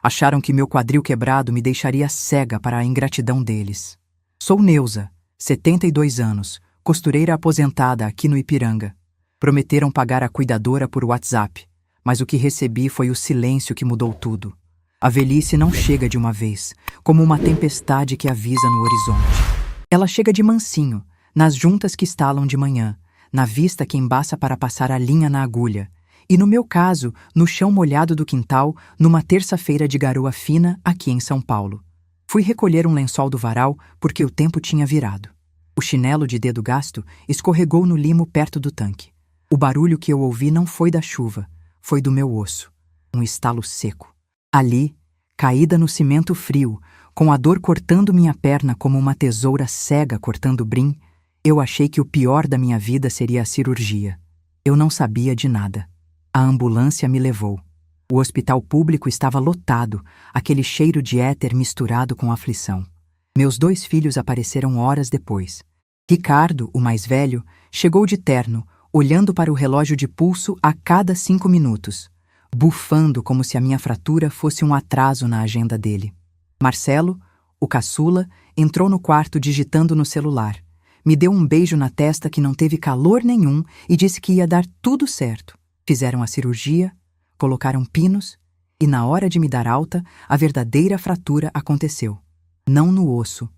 Acharam que meu quadril quebrado me deixaria cega para a ingratidão deles. Sou Neuza, 72 anos, costureira aposentada aqui no Ipiranga. Prometeram pagar a cuidadora por WhatsApp, mas o que recebi foi o silêncio que mudou tudo. A velhice não chega de uma vez, como uma tempestade que avisa no horizonte. Ela chega de mansinho, nas juntas que estalam de manhã, na vista que embaça para passar a linha na agulha, e no meu caso, no chão molhado do quintal, numa terça-feira de garoa fina aqui em São Paulo. Fui recolher um lençol do varal porque o tempo tinha virado. O chinelo de dedo gasto escorregou no limo perto do tanque. O barulho que eu ouvi não foi da chuva, foi do meu osso. Um estalo seco. Ali, caída no cimento frio, com a dor cortando minha perna como uma tesoura cega cortando brim, eu achei que o pior da minha vida seria a cirurgia. Eu não sabia de nada. A ambulância me levou. O hospital público estava lotado, aquele cheiro de éter misturado com aflição. Meus 2 filhos apareceram horas depois. Ricardo, o mais velho, chegou de terno, olhando para o relógio de pulso a cada 5 minutos, bufando como se a minha fratura fosse um atraso na agenda dele. Marcelo, o caçula, entrou no quarto digitando no celular. Me deu um beijo na testa que não teve calor nenhum e disse que ia dar tudo certo. Fizeram a cirurgia, colocaram pinos e, na hora de me dar alta, a verdadeira fratura aconteceu. Não no osso,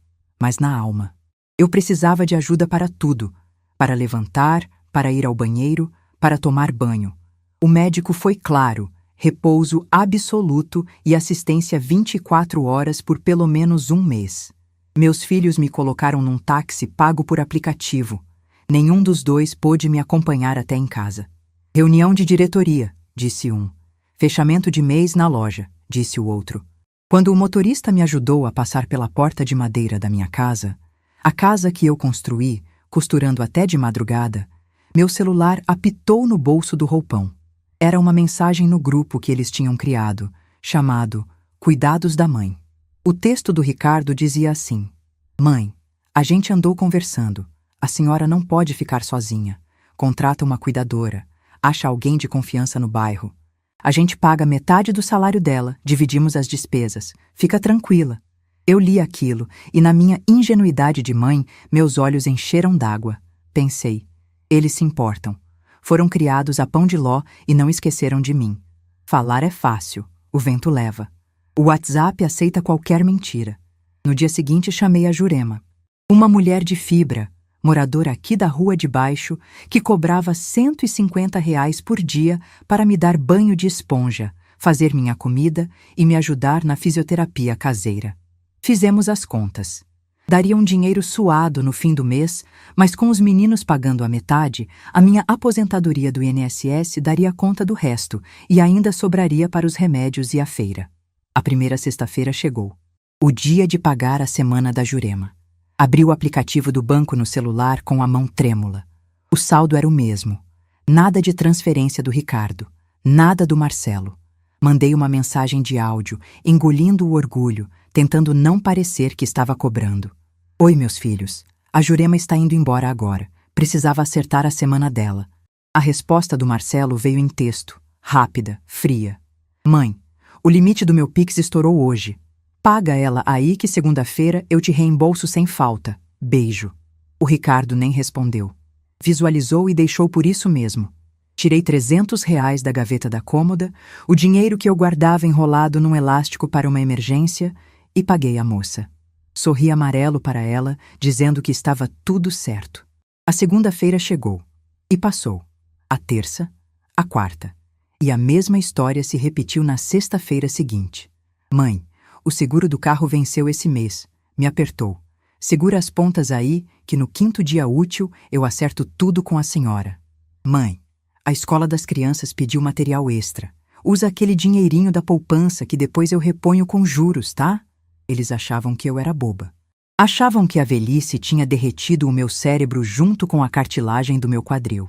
mas na alma. Eu precisava de ajuda para tudo, para levantar, para ir ao banheiro, para tomar banho. O médico foi claro, repouso absoluto e assistência 24 horas por pelo menos 1 mês. Meus filhos me colocaram num táxi pago por aplicativo. Nenhum dos 2 pôde me acompanhar até em casa. Reunião de diretoria, disse um. Fechamento de mês na loja, disse o outro. Quando o motorista me ajudou a passar pela porta de madeira da minha casa, a casa que eu construí, costurando até de madrugada, meu celular apitou no bolso do roupão. Era uma mensagem no grupo que eles tinham criado, chamado Cuidados da Mãe. O texto do Ricardo dizia assim: Mãe, a gente andou conversando. A senhora não pode ficar sozinha. Contrata uma cuidadora. Acha alguém de confiança no bairro. A gente paga metade do salário dela, dividimos as despesas. Fica tranquila. Eu li aquilo e, na minha ingenuidade de mãe, meus olhos encheram d'água. Pensei, eles se importam. Foram criados a pão de ló e não esqueceram de mim. Falar é fácil, o vento leva. O WhatsApp aceita qualquer mentira. No dia seguinte chamei a Jurema. Uma mulher de fibra, moradora aqui da rua de baixo, que cobrava R$ 150 por dia para me dar banho de esponja, fazer minha comida e me ajudar na fisioterapia caseira. Fizemos as contas. Daria um dinheiro suado no fim do mês, mas com os meninos pagando a metade, a minha aposentadoria do INSS daria conta do resto e ainda sobraria para os remédios e a feira. A primeira sexta-feira chegou. O dia de pagar a semana da Jurema. Abri o aplicativo do banco no celular com a mão trêmula. O saldo era o mesmo. Nada de transferência do Ricardo. Nada do Marcelo. Mandei uma mensagem de áudio, engolindo o orgulho, tentando não parecer que estava cobrando. Oi, meus filhos. A Jurema está indo embora agora. Precisava acertar a semana dela. A resposta do Marcelo veio em texto, rápida, fria. Mãe, o limite do meu Pix estourou hoje. Paga ela aí que segunda-feira eu te reembolso sem falta. Beijo. O Ricardo nem respondeu. Visualizou e deixou por isso mesmo. Tirei R$ 300 da gaveta da cômoda, o dinheiro que eu guardava enrolado num elástico para uma emergência, e paguei a moça. Sorri amarelo para ela, dizendo que estava tudo certo. A segunda-feira chegou. E passou. A terça, a quarta. E a mesma história se repetiu na sexta-feira seguinte. Mãe, o seguro do carro venceu esse mês. Me apertou. Segura as pontas aí, que no 5º dia útil eu acerto tudo com a senhora. Mãe, a escola das crianças pediu material extra. Usa aquele dinheirinho da poupança que depois eu reponho com juros, tá? Eles achavam que eu era boba. Achavam que a velhice tinha derretido o meu cérebro junto com a cartilagem do meu quadril.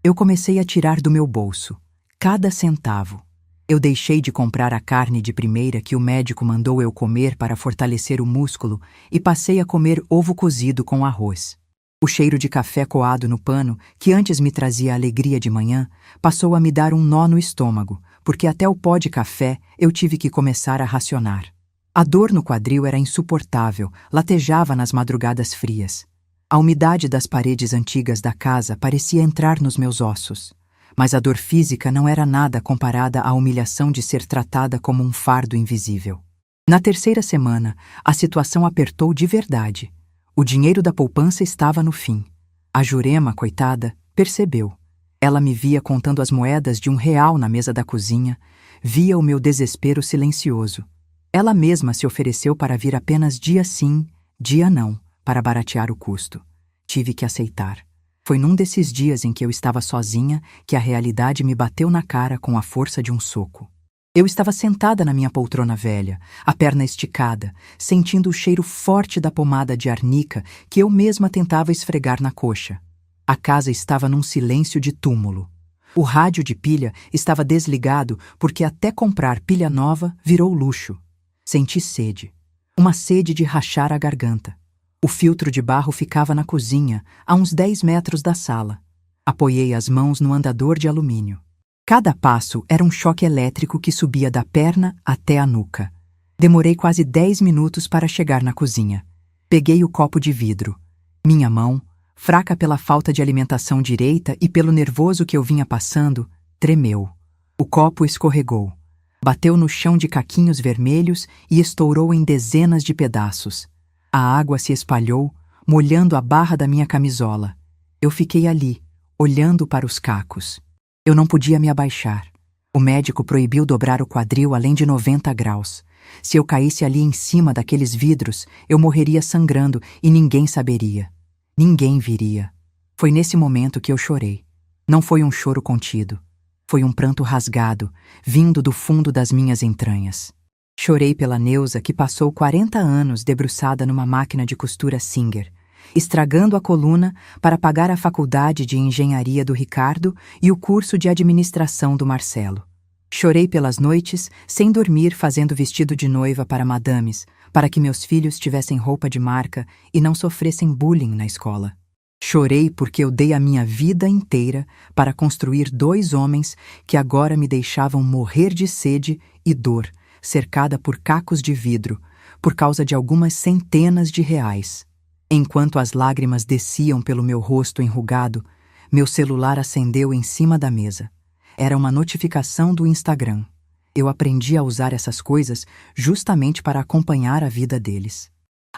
Eu comecei a tirar do meu bolso. Cada centavo. Eu deixei de comprar a carne de primeira que o médico mandou eu comer para fortalecer o músculo e passei a comer ovo cozido com arroz. O cheiro de café coado no pano, que antes me trazia alegria de manhã, passou a me dar um nó no estômago, porque até o pó de café eu tive que começar a racionar. A dor no quadril era insuportável, latejava nas madrugadas frias. A umidade das paredes antigas da casa parecia entrar nos meus ossos. Mas a dor física não era nada comparada à humilhação de ser tratada como um fardo invisível. Na terceira semana, a situação apertou de verdade. O dinheiro da poupança estava no fim. A Jurema, coitada, percebeu. Ela me via contando as moedas de R$1 na mesa da cozinha, via o meu desespero silencioso. Ela mesma se ofereceu para vir apenas dia sim, dia não, para baratear o custo. Tive que aceitar. Foi num desses dias em que eu estava sozinha que a realidade me bateu na cara com a força de um soco. Eu estava sentada na minha poltrona velha, a perna esticada, sentindo o cheiro forte da pomada de arnica que eu mesma tentava esfregar na coxa. A casa estava num silêncio de túmulo. O rádio de pilha estava desligado porque até comprar pilha nova virou luxo. Senti sede. Uma sede de rachar a garganta. O filtro de barro ficava na cozinha, a uns 10 metros da sala. Apoiei as mãos no andador de alumínio. Cada passo era um choque elétrico que subia da perna até a nuca. Demorei quase 10 minutos para chegar na cozinha. Peguei o copo de vidro. Minha mão, fraca pela falta de alimentação direita e pelo nervoso que eu vinha passando, tremeu. O copo escorregou. Bateu no chão de caquinhos vermelhos e estourou em dezenas de pedaços. A água se espalhou, molhando a barra da minha camisola. Eu fiquei ali, olhando para os cacos. Eu não podia me abaixar. O médico proibiu dobrar o quadril além de 90 graus. Se eu caísse ali em cima daqueles vidros, eu morreria sangrando e ninguém saberia. Ninguém viria. Foi nesse momento que eu chorei. Não foi um choro contido. Foi um pranto rasgado, vindo do fundo das minhas entranhas. Chorei pela Neuza que passou 40 anos debruçada numa máquina de costura Singer, estragando a coluna para pagar a faculdade de engenharia do Ricardo e o curso de administração do Marcelo. Chorei pelas noites, sem dormir, fazendo vestido de noiva para madames, para que meus filhos tivessem roupa de marca e não sofressem bullying na escola. Chorei porque eu dei a minha vida inteira para construir 2 homens que agora me deixavam morrer de sede e dor, cercada por cacos de vidro, por causa de algumas centenas de reais. Enquanto as lágrimas desciam pelo meu rosto enrugado, meu celular acendeu em cima da mesa. Era uma notificação do Instagram. Eu aprendi a usar essas coisas justamente para acompanhar a vida deles.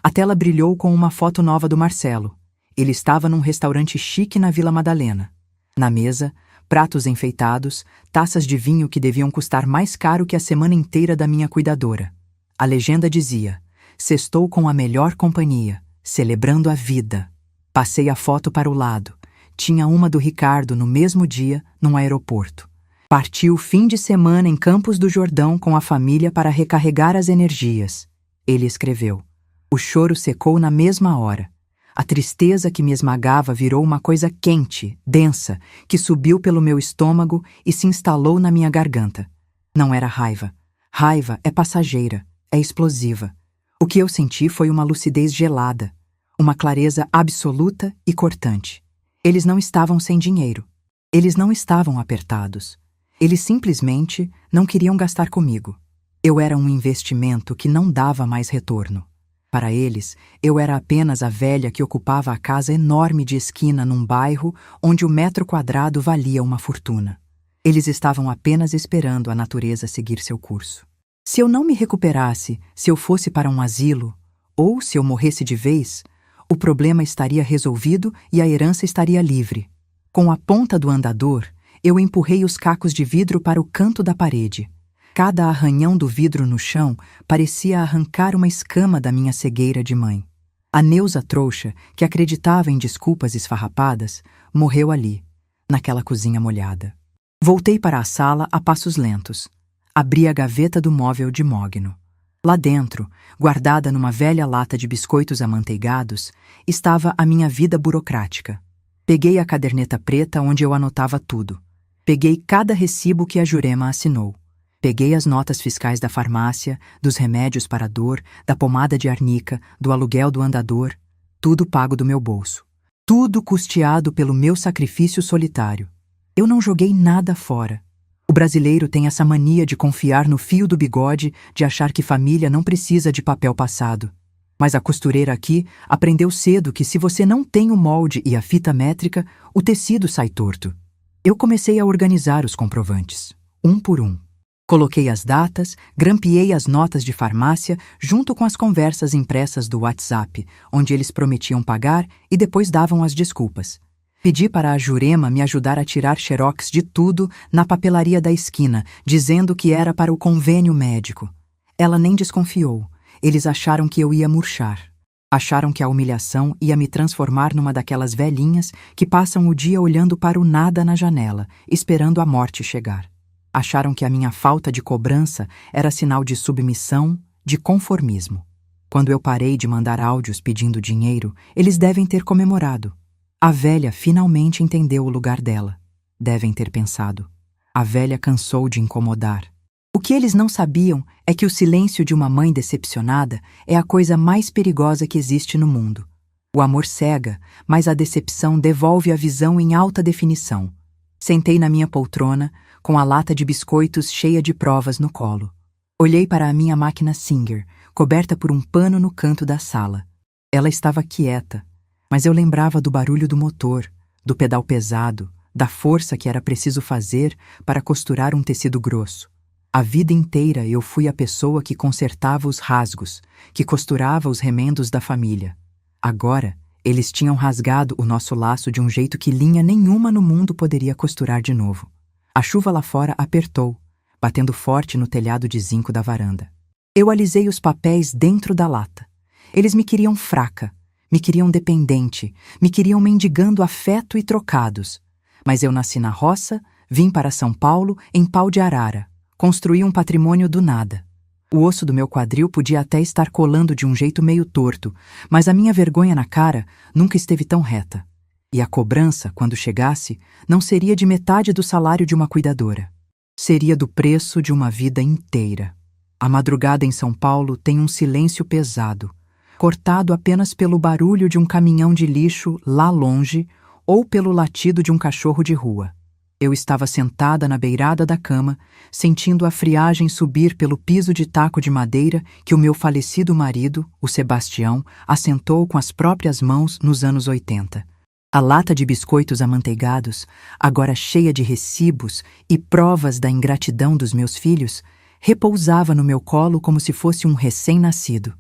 A tela brilhou com uma foto nova do Marcelo. Ele estava num restaurante chique na Vila Madalena. Na mesa, pratos enfeitados, taças de vinho que deviam custar mais caro que a semana inteira da minha cuidadora. A legenda dizia: "Sextou com a melhor companhia, celebrando a vida." Passei a foto para o lado. Tinha uma do Ricardo no mesmo dia, num aeroporto. Partiu fim de semana em Campos do Jordão com a família para recarregar as energias. Ele escreveu. O choro secou na mesma hora. A tristeza que me esmagava virou uma coisa quente, densa, que subiu pelo meu estômago e se instalou na minha garganta. Não era raiva. Raiva é passageira, é explosiva. O que eu senti foi uma lucidez gelada, uma clareza absoluta e cortante. Eles não estavam sem dinheiro. Eles não estavam apertados. Eles simplesmente não queriam gastar comigo. Eu era um investimento que não dava mais retorno. Para eles, eu era apenas a velha que ocupava a casa enorme de esquina num bairro onde o metro quadrado valia uma fortuna. Eles estavam apenas esperando a natureza seguir seu curso. Se eu não me recuperasse, se eu fosse para um asilo, ou se eu morresse de vez, o problema estaria resolvido e a herança estaria livre. Com a ponta do andador, eu empurrei os cacos de vidro para o canto da parede. Cada arranhão do vidro no chão parecia arrancar uma escama da minha cegueira de mãe. A Neuza trouxa, que acreditava em desculpas esfarrapadas, morreu ali, naquela cozinha molhada. Voltei para a sala a passos lentos. Abri a gaveta do móvel de mogno. Lá dentro, guardada numa velha lata de biscoitos amanteigados, estava a minha vida burocrática. Peguei a caderneta preta onde eu anotava tudo. Peguei cada recibo que a Jurema assinou. Peguei as notas fiscais da farmácia, dos remédios para a dor, da pomada de arnica, do aluguel do andador, tudo pago do meu bolso. Tudo custeado pelo meu sacrifício solitário. Eu não joguei nada fora. O brasileiro tem essa mania de confiar no fio do bigode, de achar que família não precisa de papel passado. Mas a costureira aqui aprendeu cedo que se você não tem o molde e a fita métrica, o tecido sai torto. Eu comecei a organizar os comprovantes, um por um. Coloquei as datas, grampeei as notas de farmácia junto com as conversas impressas do WhatsApp, onde eles prometiam pagar e depois davam as desculpas. Pedi para a Jurema me ajudar a tirar xerox de tudo na papelaria da esquina, dizendo que era para o convênio médico. Ela nem desconfiou. Eles acharam que eu ia murchar. Acharam que a humilhação ia me transformar numa daquelas velhinhas que passam o dia olhando para o nada na janela, esperando a morte chegar. Acharam que a minha falta de cobrança era sinal de submissão, de conformismo. Quando eu parei de mandar áudios pedindo dinheiro, eles devem ter comemorado. A velha finalmente entendeu o lugar dela. Devem ter pensado. A velha cansou de incomodar. O que eles não sabiam é que o silêncio de uma mãe decepcionada é a coisa mais perigosa que existe no mundo. O amor cega, mas a decepção devolve a visão em alta definição. Sentei na minha poltrona, com a lata de biscoitos cheia de provas no colo. Olhei para a minha máquina Singer, coberta por um pano no canto da sala. Ela estava quieta, mas eu lembrava do barulho do motor, do pedal pesado, da força que era preciso fazer para costurar um tecido grosso. A vida inteira eu fui a pessoa que consertava os rasgos, que costurava os remendos da família. Agora, eles tinham rasgado o nosso laço de um jeito que linha nenhuma no mundo poderia costurar de novo. A chuva lá fora apertou, batendo forte no telhado de zinco da varanda. Eu alisei os papéis dentro da lata. Eles me queriam fraca, me queriam dependente, me queriam mendigando afeto e trocados. Mas eu nasci na roça, vim para São Paulo em pau de arara. Construí um patrimônio do nada. O osso do meu quadril podia até estar colando de um jeito meio torto, mas a minha vergonha na cara nunca esteve tão reta. E a cobrança, quando chegasse, não seria de metade do salário de uma cuidadora. Seria do preço de uma vida inteira. A madrugada em São Paulo tem um silêncio pesado, cortado apenas pelo barulho de um caminhão de lixo lá longe ou pelo latido de um cachorro de rua. Eu estava sentada na beirada da cama, sentindo a friagem subir pelo piso de taco de madeira que o meu falecido marido, o Sebastião, assentou com as próprias mãos nos anos 80. A lata de biscoitos amanteigados, agora cheia de recibos e provas da ingratidão dos meus filhos, repousava no meu colo como se fosse um recém-nascido.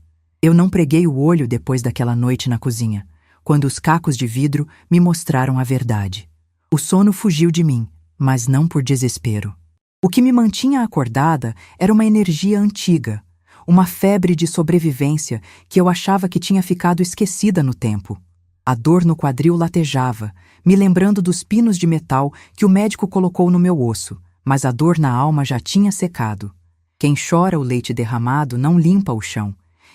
Eu não preguei o olho depois daquela noite na cozinha, quando os cacos de vidro me mostraram a verdade. O sono fugiu de mim, mas não por desespero. O que me mantinha acordada era uma energia antiga, uma febre de sobrevivência que eu achava que tinha ficado esquecida no tempo. A dor no quadril latejava, me lembrando dos pinos de metal que o médico colocou no meu osso, mas a dor na alma já tinha secado. Quem chora o leite derramado não limpa o chão,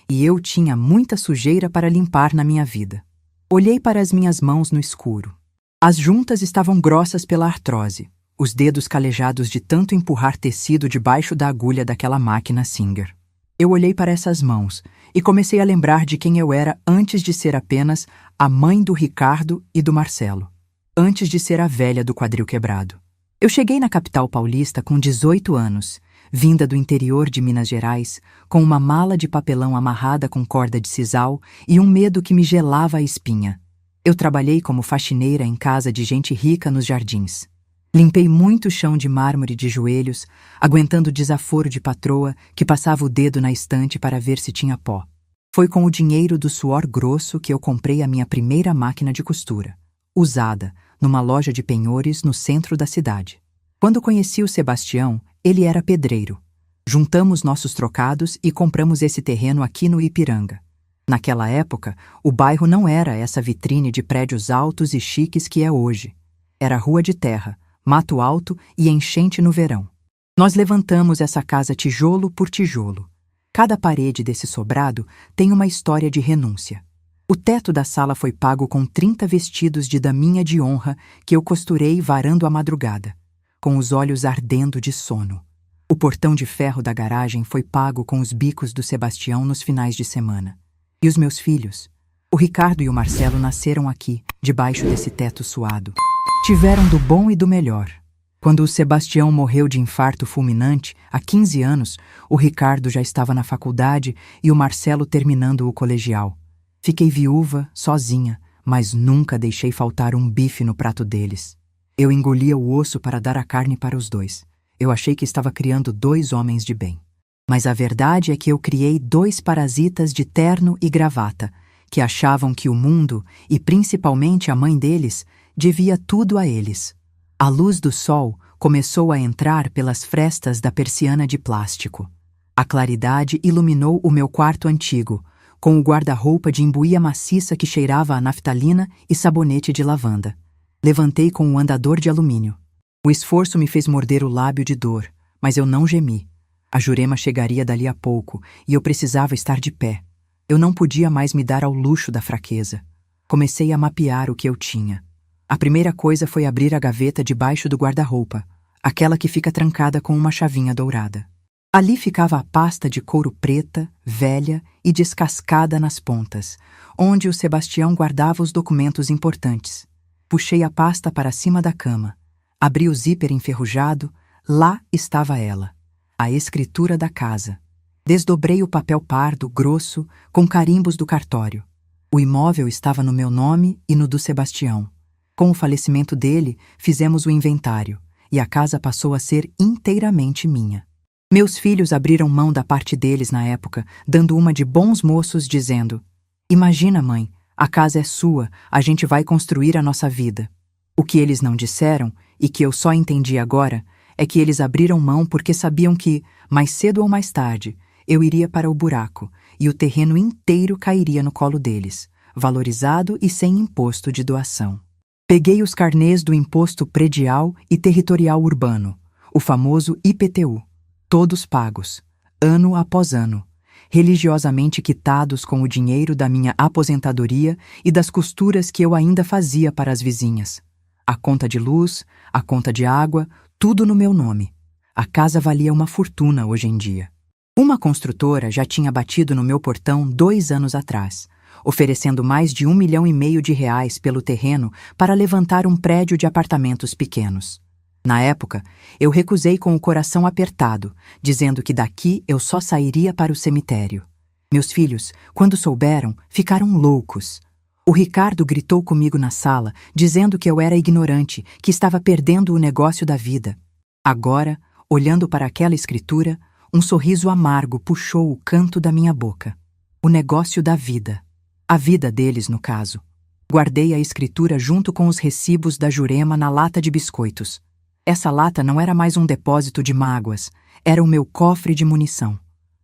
e eu tinha muita sujeira para limpar na minha vida. Olhei para as minhas mãos no escuro. As juntas estavam grossas pela artrose, os dedos calejados de tanto empurrar tecido debaixo da agulha daquela máquina Singer. Eu olhei para essas mãos e comecei a lembrar de quem eu era antes de ser apenas a mãe do Ricardo e do Marcelo, antes de ser a velha do quadril quebrado. Eu cheguei na capital paulista com 18 anos, vinda do interior de Minas Gerais, com uma mala de papelão amarrada com corda de sisal e um medo que me gelava a espinha. Eu trabalhei como faxineira em casa de gente rica nos Jardins. Limpei muito chão de mármore de joelhos, aguentando o desaforo de patroa que passava o dedo na estante para ver se tinha pó. Foi com o dinheiro do suor grosso que eu comprei a minha primeira máquina de costura, usada, numa loja de penhores no centro da cidade. Quando conheci o Sebastião, ele era pedreiro. Juntamos nossos trocados e compramos esse terreno aqui no Ipiranga. Naquela época, o bairro não era essa vitrine de prédios altos e chiques que é hoje. Era rua de terra, mato alto e enchente no verão. Nós levantamos essa casa tijolo por tijolo. Cada parede desse sobrado tem uma história de renúncia. O teto da sala foi pago com 30 vestidos de daminha de honra que eu costurei varando a madrugada, com os olhos ardendo de sono. O portão de ferro da garagem foi pago com os bicos do Sebastião nos finais de semana. E os meus filhos, o Ricardo e o Marcelo, nasceram aqui, debaixo desse teto suado. Tiveram do bom e do melhor. Quando o Sebastião morreu de infarto fulminante, há 15 anos, o Ricardo já estava na faculdade e o Marcelo terminando o colegial. Fiquei viúva, sozinha, mas nunca deixei faltar um bife no prato deles. Eu engolia o osso para dar a carne para os dois. Eu achei que estava criando 2 homens de bem. Mas a verdade é que eu criei 2 parasitas de terno e gravata, que achavam que o mundo, e principalmente a mãe deles, devia tudo a eles. A luz do sol começou a entrar pelas frestas da persiana de plástico. A claridade iluminou o meu quarto antigo, com o guarda-roupa de embuia maciça que cheirava a naftalina e sabonete de lavanda. Levantei com o andador de alumínio. O esforço me fez morder o lábio de dor, mas eu não gemi. A Jurema chegaria dali a pouco e eu precisava estar de pé. Eu não podia mais me dar ao luxo da fraqueza. Comecei a mapear o que eu tinha. A primeira coisa foi abrir a gaveta debaixo do guarda-roupa, aquela que fica trancada com uma chavinha dourada. Ali ficava a pasta de couro preta, velha e descascada nas pontas, onde o Sebastião guardava os documentos importantes. Puxei a pasta para cima da cama. Abri o zíper enferrujado. Lá estava ela, a escritura da casa. Desdobrei o papel pardo, grosso, com carimbos do cartório. O imóvel estava no meu nome e no do Sebastião. Com o falecimento dele, fizemos o inventário, e a casa passou a ser inteiramente minha. Meus filhos abriram mão da parte deles na época, dando uma de bons moços, dizendo: "Imagina, mãe, a casa é sua, a gente vai construir a nossa vida." O que eles não disseram, e que eu só entendi agora, é que eles abriram mão porque sabiam que, mais cedo ou mais tarde, eu iria para o buraco, e o terreno inteiro cairia no colo deles, valorizado e sem imposto de doação. Peguei os carnês do Imposto Predial e Territorial Urbano, o famoso IPTU, todos pagos, ano após ano, religiosamente quitados com o dinheiro da minha aposentadoria e das costuras que eu ainda fazia para as vizinhas. A conta de luz, a conta de água, tudo no meu nome. A casa valia uma fortuna hoje em dia. Uma construtora já tinha batido no meu portão 2 anos atrás, oferecendo mais de R$1,5 milhão pelo terreno para levantar um prédio de apartamentos pequenos. Na época, eu recusei com o coração apertado, dizendo que daqui eu só sairia para o cemitério. Meus filhos, quando souberam, ficaram loucos. O Ricardo gritou comigo na sala, dizendo que eu era ignorante, que estava perdendo o negócio da vida. Agora, olhando para aquela escritura, um sorriso amargo puxou o canto da minha boca. O negócio da vida. A vida deles, no caso. Guardei a escritura junto com os recibos da Jurema na lata de biscoitos. Essa lata não era mais um depósito de mágoas, era o meu cofre de munição.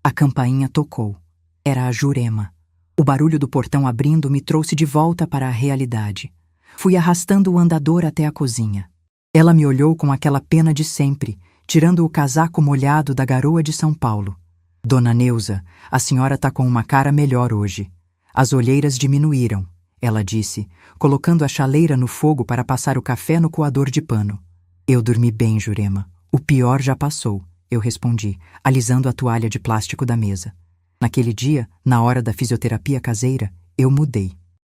A campainha tocou. Era a Jurema. O barulho do portão abrindo me trouxe de volta para a realidade. Fui arrastando o andador até a cozinha. Ela me olhou com aquela pena de sempre, tirando o casaco molhado da garoa de São Paulo. "Dona Neuza, a senhora tá com uma cara melhor hoje. As olheiras diminuíram", ela disse, colocando a chaleira no fogo para passar o café no coador de pano. "Eu dormi bem, Jurema. O pior já passou", eu respondi, alisando a toalha de plástico da mesa. Naquele dia, na hora da fisioterapia caseira, eu mudei.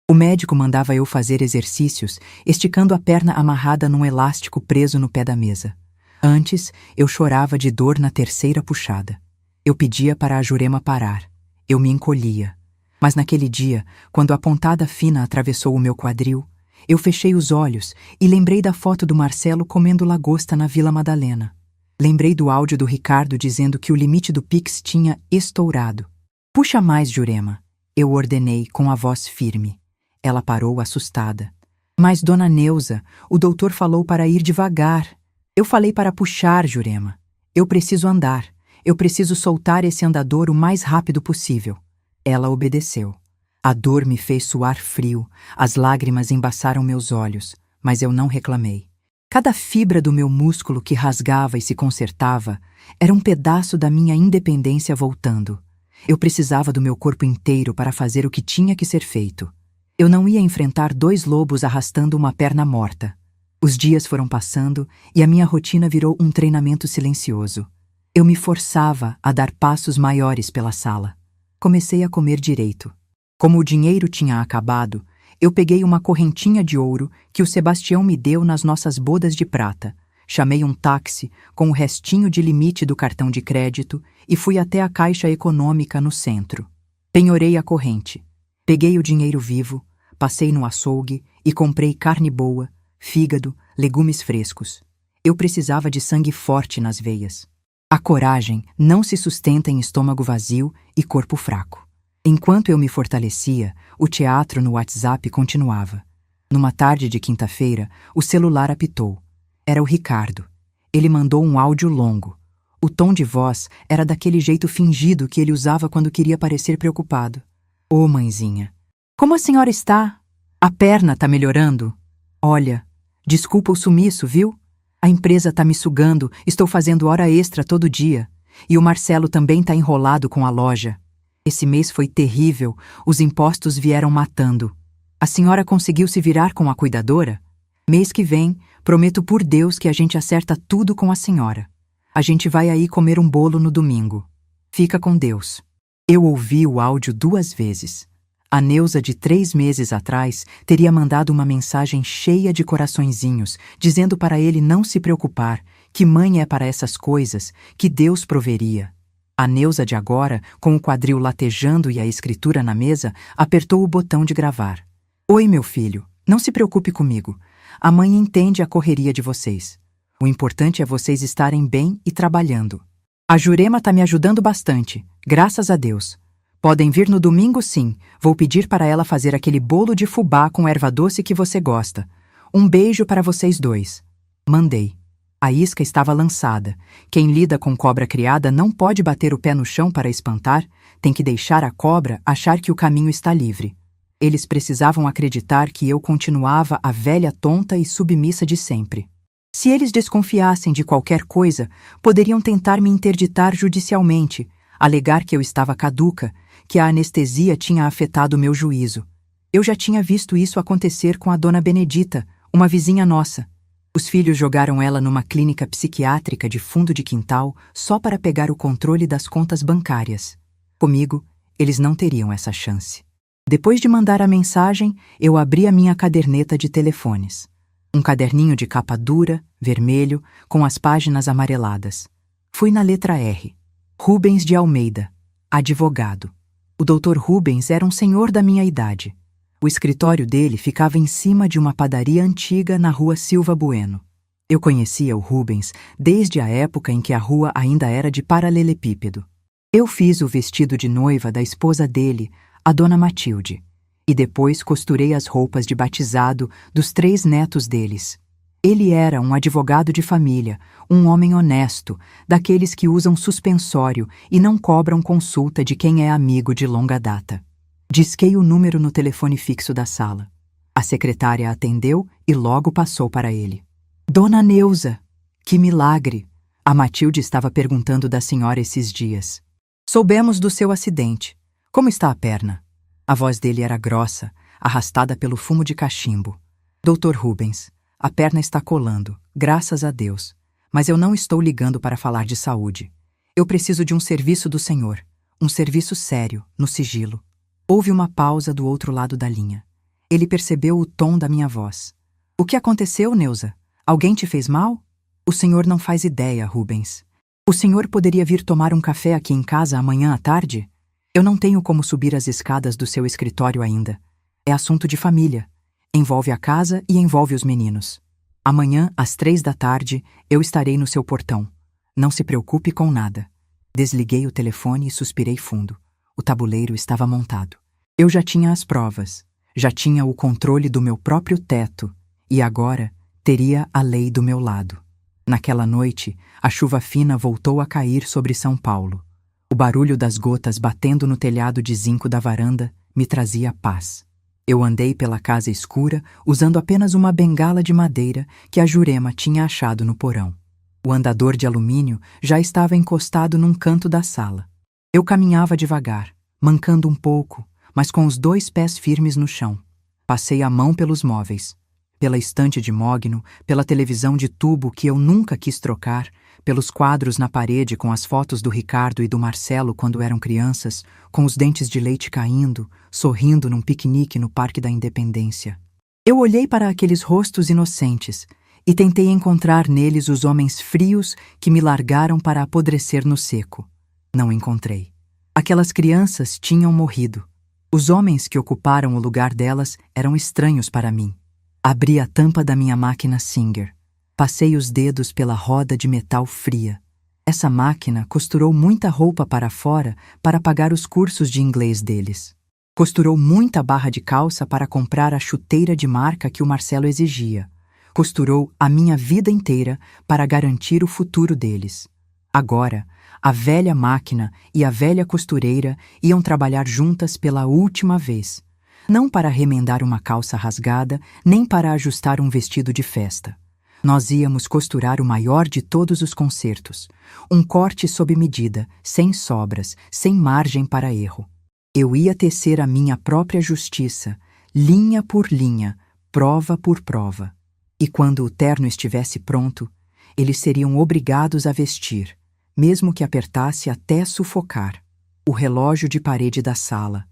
O médico mandava eu fazer exercícios, esticando a perna amarrada num elástico preso no pé da mesa. Antes, eu chorava de dor na 3ª puxada. Eu pedia para a Jurema parar. Eu me encolhia. Mas naquele dia, quando a pontada fina atravessou o meu quadril, eu fechei os olhos e lembrei da foto do Marcelo comendo lagosta na Vila Madalena. Lembrei do áudio do Ricardo dizendo que o limite do Pix tinha estourado. "Puxa mais, Jurema", eu ordenei com a voz firme. Ela parou assustada. "Mas, dona Neuza, o doutor falou para ir devagar." "Eu falei para puxar, Jurema. Eu preciso andar. Eu preciso soltar esse andador o mais rápido possível." Ela obedeceu. A dor me fez suar frio, as lágrimas embaçaram meus olhos, mas eu não reclamei. Cada fibra do meu músculo que rasgava e se consertava era um pedaço da minha independência voltando. Eu precisava do meu corpo inteiro para fazer o que tinha que ser feito. Eu não ia enfrentar 2 lobos arrastando uma perna morta. Os dias foram passando e a minha rotina virou um treinamento silencioso. Eu me forçava a dar passos maiores pela sala. Comecei a comer direito. Como o dinheiro tinha acabado, eu peguei uma correntinha de ouro que o Sebastião me deu nas nossas bodas de prata, Chamei um táxi com o restinho de limite do cartão de crédito e fui até a Caixa Econômica no centro. Penhorei a corrente. Peguei o dinheiro vivo, passei no açougue e comprei carne boa, fígado, legumes frescos. Eu precisava de sangue forte nas veias. A coragem não se sustenta em estômago vazio e corpo fraco. Enquanto eu me fortalecia, o teatro no WhatsApp continuava. Numa tarde de quinta-feira, o celular apitou. Era o Ricardo. Ele mandou um áudio longo. O tom de voz era daquele jeito fingido que ele usava quando queria parecer preocupado. Ô, mãezinha, como a senhora está? A perna tá melhorando? Olha, desculpa o sumiço, viu? A empresa tá me sugando, estou fazendo hora extra todo dia. E o Marcelo também tá enrolado com a loja. Esse mês foi terrível, os impostos vieram matando. A senhora conseguiu se virar com a cuidadora? Mês que vem, prometo por Deus que a gente acerta tudo com a senhora. A gente vai aí comer um bolo no domingo. Fica com Deus. Eu ouvi o áudio 2 vezes. A Neuza de 3 meses atrás teria mandado uma mensagem cheia de coraçõezinhos, dizendo para ele não se preocupar, que mãe é para essas coisas, que Deus proveria. A Neuza de agora, com o quadril latejando e a escritura na mesa, apertou o botão de gravar. Oi, meu filho, não se preocupe comigo. A mãe entende a correria de vocês. O importante é vocês estarem bem e trabalhando. A Jurema tá me ajudando bastante, graças a Deus. Podem vir no domingo sim, vou pedir para ela fazer aquele bolo de fubá com erva doce que você gosta. Um beijo para vocês 2. Mandei. A isca estava lançada. Quem lida com cobra criada não pode bater o pé no chão para espantar, tem que deixar a cobra achar que o caminho está livre. Eles precisavam acreditar que eu continuava a velha tonta e submissa de sempre. Se eles desconfiassem de qualquer coisa, poderiam tentar me interditar judicialmente, alegar que eu estava caduca, que a anestesia tinha afetado meu juízo. Eu já tinha visto isso acontecer com a dona Benedita, uma vizinha nossa. Os filhos jogaram ela numa clínica psiquiátrica de fundo de quintal só para pegar o controle das contas bancárias. Comigo, eles não teriam essa chance. Depois de mandar a mensagem, eu abri a minha caderneta de telefones. Um caderninho de capa dura, vermelho, com as páginas amareladas. Fui na letra R. Rubens de Almeida, advogado. O Dr. Rubens era um senhor da minha idade. O escritório dele ficava em cima de uma padaria antiga na rua Silva Bueno. Eu conhecia o Rubens desde a época em que a rua ainda era de paralelepípedo. Eu fiz o vestido de noiva da esposa dele, a dona Matilde, e depois costurei as roupas de batizado dos 3 netos deles. Ele era um advogado de família, um homem honesto, daqueles que usam suspensório e não cobram consulta de quem é amigo de longa data. Disquei o número no telefone fixo da sala. A secretária atendeu e logo passou para ele. Dona Neuza! Que milagre! A Matilde estava perguntando da senhora esses dias. Soubemos do seu acidente. Como está a perna? A voz dele era grossa, arrastada pelo fumo de cachimbo. Dr. Rubens, a perna está colando, graças a Deus. Mas eu não estou ligando para falar de saúde. Eu preciso de um serviço do senhor. Um serviço sério, no sigilo. Houve uma pausa do outro lado da linha. Ele percebeu o tom da minha voz. O que aconteceu, Neuza? Alguém te fez mal? O senhor não faz ideia, Rubens. O senhor poderia vir tomar um café aqui em casa amanhã à tarde? Eu não tenho como subir as escadas do seu escritório ainda. É assunto de família. Envolve a casa e envolve os meninos. Amanhã, às 3 da tarde, eu estarei no seu portão. Não se preocupe com nada. Desliguei o telefone e suspirei fundo. O tabuleiro estava montado. Eu já tinha as provas. Já tinha o controle do meu próprio teto. E agora, teria a lei do meu lado. Naquela noite, a chuva fina voltou a cair sobre São Paulo. O barulho das gotas batendo no telhado de zinco da varanda me trazia paz. Eu andei pela casa escura usando apenas uma bengala de madeira que a Jurema tinha achado no porão. O andador de alumínio já estava encostado num canto da sala. Eu caminhava devagar, mancando um pouco, mas com os 2 pés firmes no chão. Passei a mão pelos móveis. Pela estante de mogno, pela televisão de tubo que eu nunca quis trocar, pelos quadros na parede com as fotos do Ricardo e do Marcelo quando eram crianças, com os dentes de leite caindo, sorrindo num piquenique no Parque da Independência. Eu olhei para aqueles rostos inocentes e tentei encontrar neles os homens frios que me largaram para apodrecer no seco. Não encontrei. Aquelas crianças tinham morrido. Os homens que ocuparam o lugar delas eram estranhos para mim. Abri a tampa da minha máquina Singer. Passei os dedos pela roda de metal fria. Essa máquina costurou muita roupa para fora para pagar os cursos de inglês deles. Costurou muita barra de calça para comprar a chuteira de marca que o Marcelo exigia. Costurou a minha vida inteira para garantir o futuro deles. Agora, a velha máquina e a velha costureira iam trabalhar juntas pela última vez. Não para remendar uma calça rasgada, nem para ajustar um vestido de festa. Nós íamos costurar o maior de todos os concertos. Um corte sob medida, sem sobras, sem margem para erro. Eu ia tecer a minha própria justiça, linha por linha, prova por prova. E quando o terno estivesse pronto, eles seriam obrigados a vestir, mesmo que apertasse até sufocar. O relógio de parede da sala,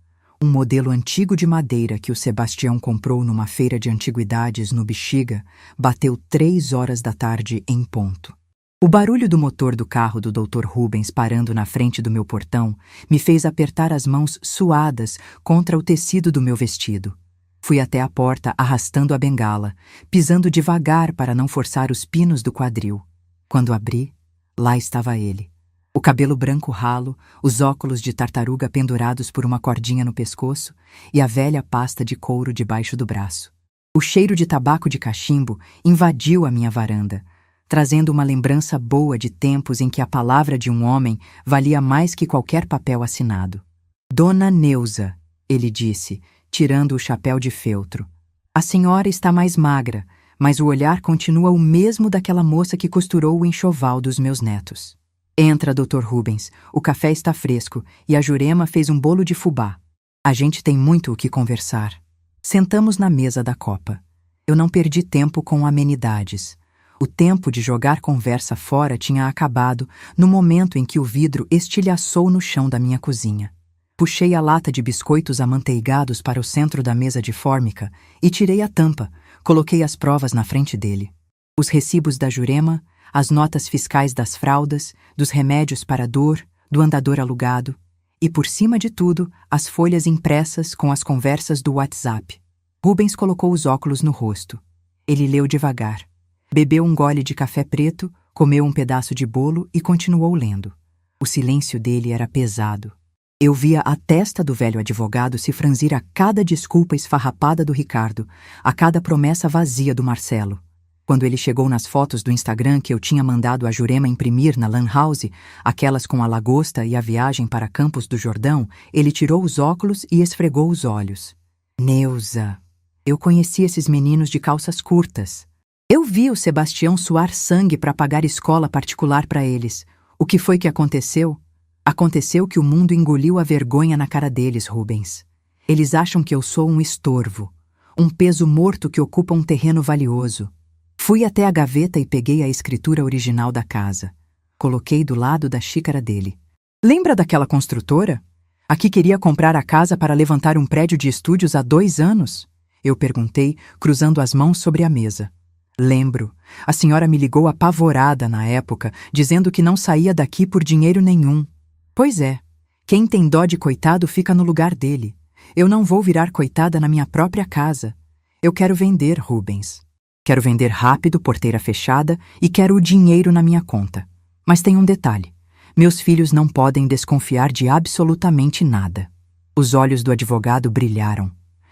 um modelo antigo de madeira que o Sebastião comprou numa feira de antiguidades no Bexiga, bateu 3 horas da tarde em ponto. O barulho do motor do carro do Dr. Rubens parando na frente do meu portão me fez apertar as mãos suadas contra o tecido do meu vestido. Fui até a porta arrastando a bengala, pisando devagar para não forçar os pinos do quadril. Quando abri, lá estava ele. O cabelo branco ralo, os óculos de tartaruga pendurados por uma cordinha no pescoço e a velha pasta de couro debaixo do braço. O cheiro de tabaco de cachimbo invadiu a minha varanda, trazendo uma lembrança boa de tempos em que a palavra de um homem valia mais que qualquer papel assinado. Dona Neuza, ele disse, tirando o chapéu de feltro. A senhora está mais magra, mas o olhar continua o mesmo daquela moça que costurou o enxoval dos meus netos. Entra, Dr. Rubens, o café está fresco e a Jurema fez um bolo de fubá. A gente tem muito o que conversar. Sentamos na mesa da copa. Eu não perdi tempo com amenidades. O tempo de jogar conversa fora tinha acabado no momento em que o vidro estilhaçou no chão da minha cozinha. Puxei a lata de biscoitos amanteigados para o centro da mesa de fórmica e tirei a tampa, coloquei as provas na frente dele. Os recibos da Jurema, as notas fiscais das fraldas, dos remédios para a dor, do andador alugado e, por cima de tudo, as folhas impressas com as conversas do WhatsApp. Rubens colocou os óculos no rosto. Ele leu devagar. Bebeu um gole de café preto, comeu um pedaço de bolo e continuou lendo. O silêncio dele era pesado. Eu via a testa do velho advogado se franzir a cada desculpa esfarrapada do Ricardo, a cada promessa vazia do Marcelo. Quando ele chegou nas fotos do Instagram que eu tinha mandado a Jurema imprimir na Lan House, aquelas com a lagosta e a viagem para Campos do Jordão, ele tirou os óculos e esfregou os olhos. Neuza, eu conheci esses meninos de calças curtas. Eu vi o Sebastião suar sangue para pagar escola particular para eles. O que foi que aconteceu? Aconteceu que o mundo engoliu a vergonha na cara deles, Rubens. Eles acham que eu sou um estorvo, um peso morto que ocupa um terreno valioso. Fui até a gaveta e peguei a escritura original da casa. Coloquei do lado da xícara dele. Lembra daquela construtora? A que queria comprar a casa para levantar um prédio de estúdios há 2 anos? Eu perguntei, cruzando as mãos sobre a mesa. Lembro. A senhora me ligou apavorada na época, dizendo que não saía daqui por dinheiro nenhum. Pois é. Quem tem dó de coitado fica no lugar dele. Eu não vou virar coitada na minha própria casa. Eu quero vender, Rubens. Quero vender rápido, porteira fechada, e quero o dinheiro na minha conta. Mas tem um detalhe. Meus filhos não podem desconfiar de absolutamente nada. Os olhos do advogado brilharam.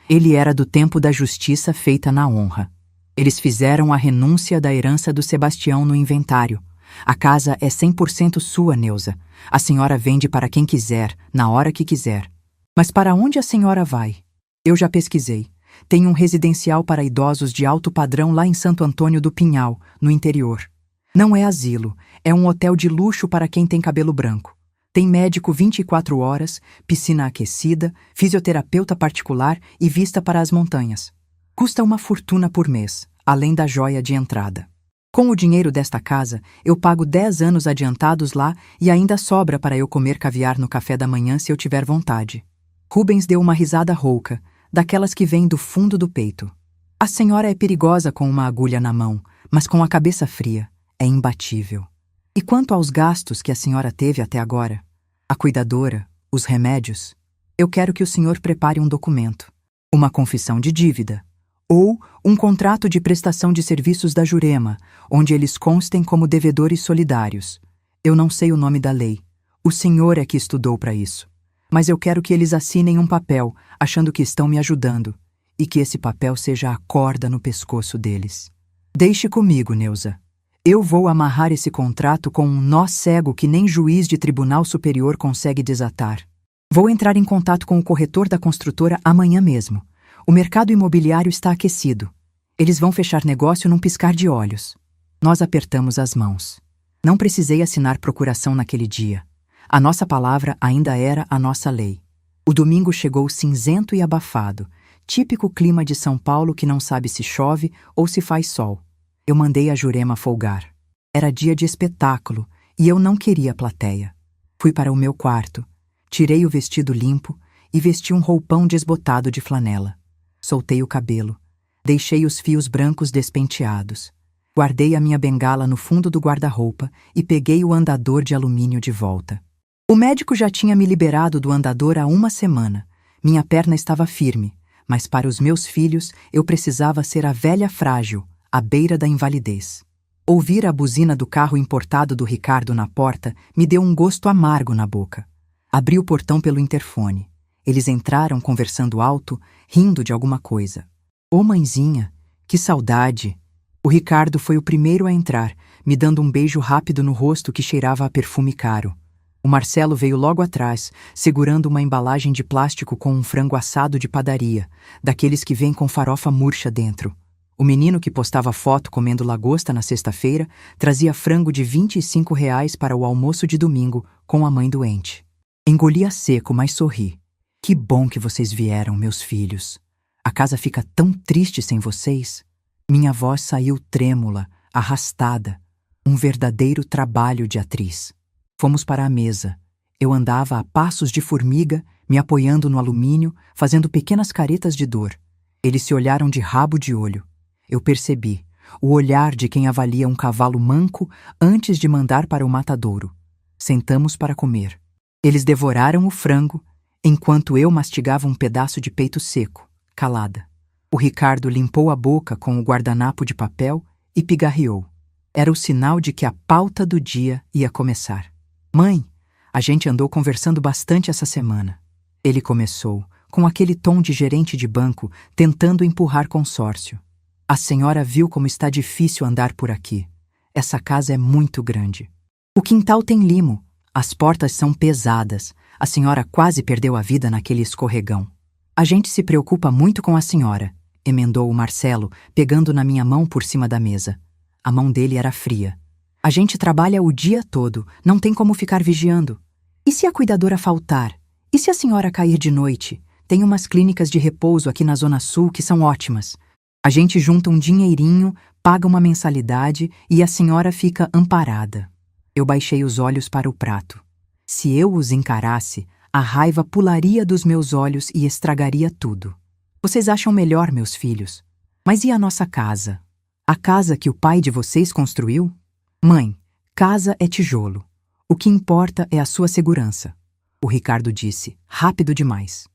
Ele era do tempo da justiça feita na honra. Eles fizeram a renúncia da herança do Sebastião no inventário. A casa é 100% sua, Neuza. A senhora vende para quem quiser, na hora que quiser. Mas para onde a senhora vai? Eu já pesquisei. Tem um residencial para idosos de alto padrão lá em Santo Antônio do Pinhal, no interior. Não é asilo, é um hotel de luxo para quem tem cabelo branco. Tem médico 24 horas, piscina aquecida, fisioterapeuta particular e vista para as montanhas. Custa uma fortuna por mês, além da joia de entrada. Com o dinheiro desta casa, eu pago 10 anos adiantados lá e ainda sobra para eu comer caviar no café da manhã se eu tiver vontade. Rubens deu uma risada rouca, daquelas que vêm do fundo do peito. A senhora é perigosa com uma agulha na mão, mas com a cabeça fria, é imbatível. E quanto aos gastos que a senhora teve até agora? A cuidadora, os remédios? Eu quero que o senhor prepare um documento, uma confissão de dívida, ou um contrato de prestação de serviços da Jurema, onde eles constem como devedores solidários. Eu não sei o nome da lei. O senhor é que estudou para isso. Mas eu quero que eles assinem um papel, achando que estão me ajudando, e que esse papel seja a corda no pescoço deles. Deixe comigo, Neuza. Eu vou amarrar esse contrato com um nó cego que nem juiz de tribunal superior consegue desatar. Vou entrar em contato com o corretor da construtora amanhã mesmo. O mercado imobiliário está aquecido. Eles vão fechar negócio num piscar de olhos. Nós apertamos as mãos. Não precisei assinar procuração naquele dia. A nossa palavra ainda era a nossa lei. O domingo chegou cinzento e abafado, típico clima de São Paulo que não sabe se chove ou se faz sol. Eu mandei a Jurema folgar. Era dia de espetáculo e eu não queria plateia. Fui para o meu quarto, tirei o vestido limpo e vesti um roupão desbotado de flanela. Soltei o cabelo, deixei os fios brancos despenteados. Guardei a minha bengala no fundo do guarda-roupa e peguei o andador de alumínio de volta. O médico já tinha me liberado do andador há uma semana. Minha perna estava firme, mas para os meus filhos eu precisava ser a velha frágil, à beira da invalidez. Ouvir a buzina do carro importado do Ricardo na porta me deu um gosto amargo na boca. Abri o portão pelo interfone. Eles entraram conversando alto, rindo de alguma coisa. Ô mãezinha, que saudade! O Ricardo foi o primeiro a entrar, me dando um beijo rápido no rosto que cheirava a perfume caro. O Marcelo veio logo atrás, segurando uma embalagem de plástico com um frango assado de padaria, daqueles que vêm com farofa murcha dentro. O menino que postava foto comendo lagosta na sexta-feira trazia frango de R$ 25 para o almoço de domingo com a mãe doente. Engoli a seco, mas sorri. Que bom que vocês vieram, meus filhos. A casa fica tão triste sem vocês. Minha voz saiu trêmula, arrastada. Um verdadeiro trabalho de atriz. Fomos para a mesa. Eu andava a passos de formiga, me apoiando no alumínio, fazendo pequenas caretas de dor. Eles se olharam de rabo de olho. Eu percebi, o olhar de quem avalia um cavalo manco antes de mandar para o matadouro. Sentamos para comer. Eles devoraram o frango, enquanto eu mastigava um pedaço de peito seco, calada. O Ricardo limpou a boca com o guardanapo de papel e pigarreou. Era o sinal de que a pauta do dia ia começar. Mãe, a gente andou conversando bastante essa semana. Ele começou, com aquele tom de gerente de banco, tentando empurrar consórcio. A senhora viu como está difícil andar por aqui. Essa casa é muito grande. O quintal tem limo. As portas são pesadas. A senhora quase perdeu a vida naquele escorregão. A gente se preocupa muito com a senhora, emendou o Marcelo, pegando na minha mão por cima da mesa. A mão dele era fria. A gente trabalha o dia todo, não tem como ficar vigiando. E se a cuidadora faltar? E se a senhora cair de noite? Tem umas clínicas de repouso aqui na Zona Sul que são ótimas. A gente junta um dinheirinho, paga uma mensalidade e a senhora fica amparada. Eu baixei os olhos para o prato. Se eu os encarasse, a raiva pularia dos meus olhos e estragaria tudo. Vocês acham melhor, meus filhos? Mas e a nossa casa? A casa que o pai de vocês construiu? Mãe, casa é tijolo. O que importa é a sua segurança. O Ricardo disse, rápido demais.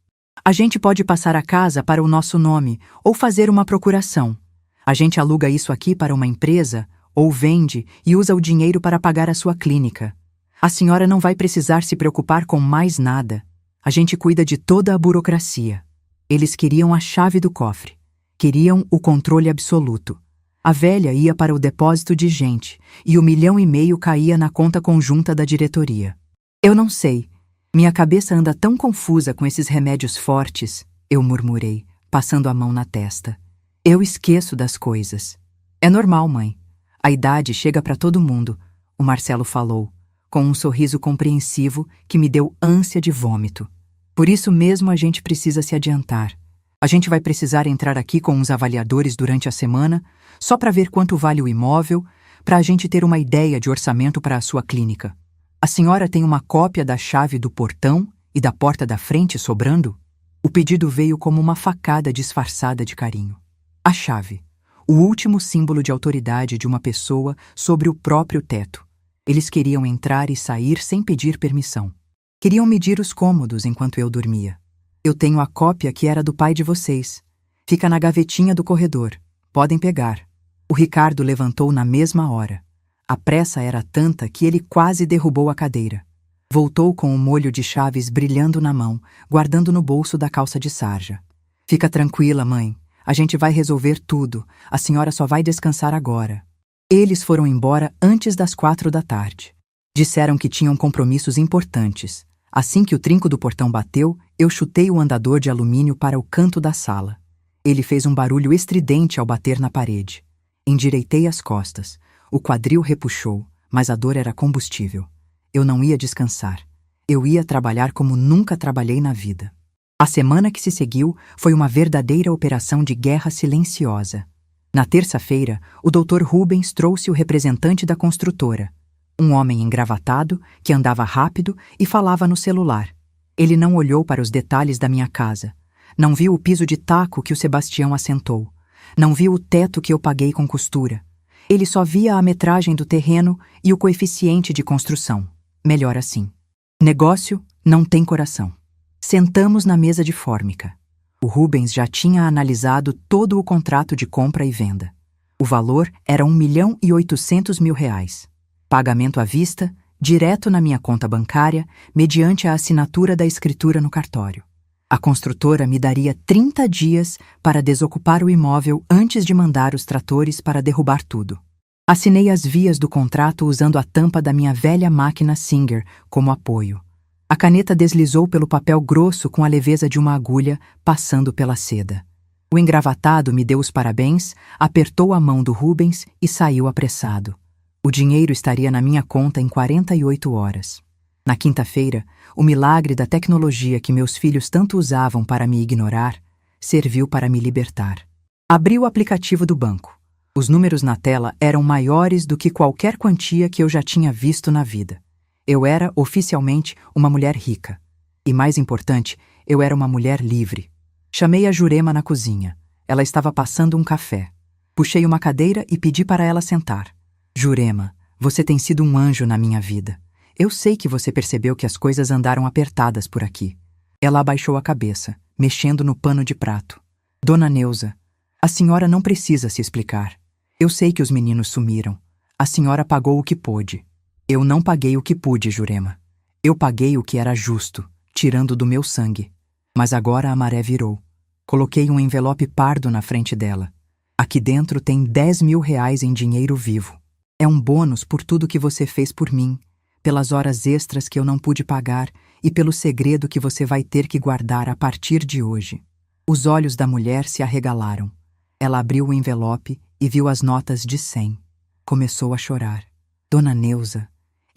A gente pode passar a casa para o nosso nome ou fazer uma procuração. A gente aluga isso aqui para uma empresa ou vende e usa o dinheiro para pagar a sua clínica. A senhora não vai precisar se preocupar com mais nada. A gente cuida de toda a burocracia. Eles queriam a chave do cofre. Queriam o controle absoluto. A velha ia para o depósito de gente e o 1,5 milhão caía na conta conjunta da diretoria. Eu não sei. Minha cabeça anda tão confusa com esses remédios fortes, eu murmurei, passando a mão na testa. Eu esqueço das coisas. É normal, mãe. A idade chega para todo mundo, o Marcelo falou, com um sorriso compreensivo que me deu ânsia de vômito. Por isso mesmo a gente precisa se adiantar. A gente vai precisar entrar aqui com uns avaliadores durante a semana, só para ver quanto vale o imóvel, para a gente ter uma ideia de orçamento para a sua clínica. A senhora tem uma cópia da chave do portão e da porta da frente sobrando? O pedido veio como uma facada disfarçada de carinho. A chave. o último símbolo de autoridade de uma pessoa sobre o próprio teto. Eles queriam entrar e sair sem pedir permissão. Queriam medir os cômodos enquanto eu dormia. Eu tenho a cópia que era do pai de vocês. Fica na gavetinha do corredor. Podem pegar. O Ricardo levantou na mesma hora. A pressa era tanta que ele quase derrubou a cadeira. Voltou com o molho de chaves brilhando na mão, guardando no bolso da calça de sarja. Fica tranquila, mãe. A gente vai resolver tudo. A senhora só vai descansar agora. Eles foram embora antes das 4 da tarde. Disseram que tinham compromissos importantes. Assim que o trinco do portão bateu, eu chutei o andador de alumínio para o canto da sala. Ele fez um barulho estridente ao bater na parede. Endireitei as costas. O quadril repuxou, mas a dor era combustível. Eu não ia descansar. Eu ia trabalhar como nunca trabalhei na vida. A semana que se seguiu foi uma verdadeira operação de guerra silenciosa. Na terça-feira, o Dr. Rubens trouxe o representante da construtora, um homem engravatado que andava rápido e falava no celular. Ele não olhou para os detalhes da minha casa. Não viu o piso de taco que o Sebastião assentou. Não viu o teto que eu paguei com costura. Ele só via a metragem do terreno e o coeficiente de construção. Melhor assim. Negócio não tem coração. Sentamos na mesa de fórmica. O Rubens já tinha analisado todo o contrato de compra e venda. O valor era R$ 1.800.000. Pagamento à vista, direto na minha conta bancária, mediante a assinatura da escritura no cartório. A construtora me daria 30 dias para desocupar o imóvel antes de mandar os tratores para derrubar tudo. Assinei as vias do contrato usando a tampa da minha velha máquina Singer como apoio. A caneta deslizou pelo papel grosso com a leveza de uma agulha passando pela seda. O engravatado me deu os parabéns, apertou a mão do Rubens e saiu apressado. O dinheiro estaria na minha conta em 48 horas. Na quinta-feira, o milagre da tecnologia que meus filhos tanto usavam para me ignorar serviu para me libertar. Abri o aplicativo do banco. Os números na tela eram maiores do que qualquer quantia que eu já tinha visto na vida. Eu era, oficialmente, uma mulher rica. E, mais importante, eu era uma mulher livre. Chamei a Jurema na cozinha. Ela estava passando um café. Puxei uma cadeira e pedi para ela sentar. Jurema, você tem sido um anjo na minha vida. Eu sei que você percebeu que as coisas andaram apertadas por aqui. Ela abaixou a cabeça, mexendo no pano de prato. Dona Neuza, a senhora não precisa se explicar. Eu sei que os meninos sumiram. A senhora pagou o que pôde. Eu não paguei o que pude, Jurema. Eu paguei o que era justo, tirando do meu sangue. Mas agora a maré virou. Coloquei um envelope pardo na frente dela. Aqui dentro tem R$ 10.000 em dinheiro vivo. É um bônus por tudo que você fez por mim, pelas horas extras que eu não pude pagar e pelo segredo que você vai ter que guardar a partir de hoje. Os olhos da mulher se arregalaram. Ela abriu o envelope e viu as notas de 100. Começou a chorar. Dona Neuza,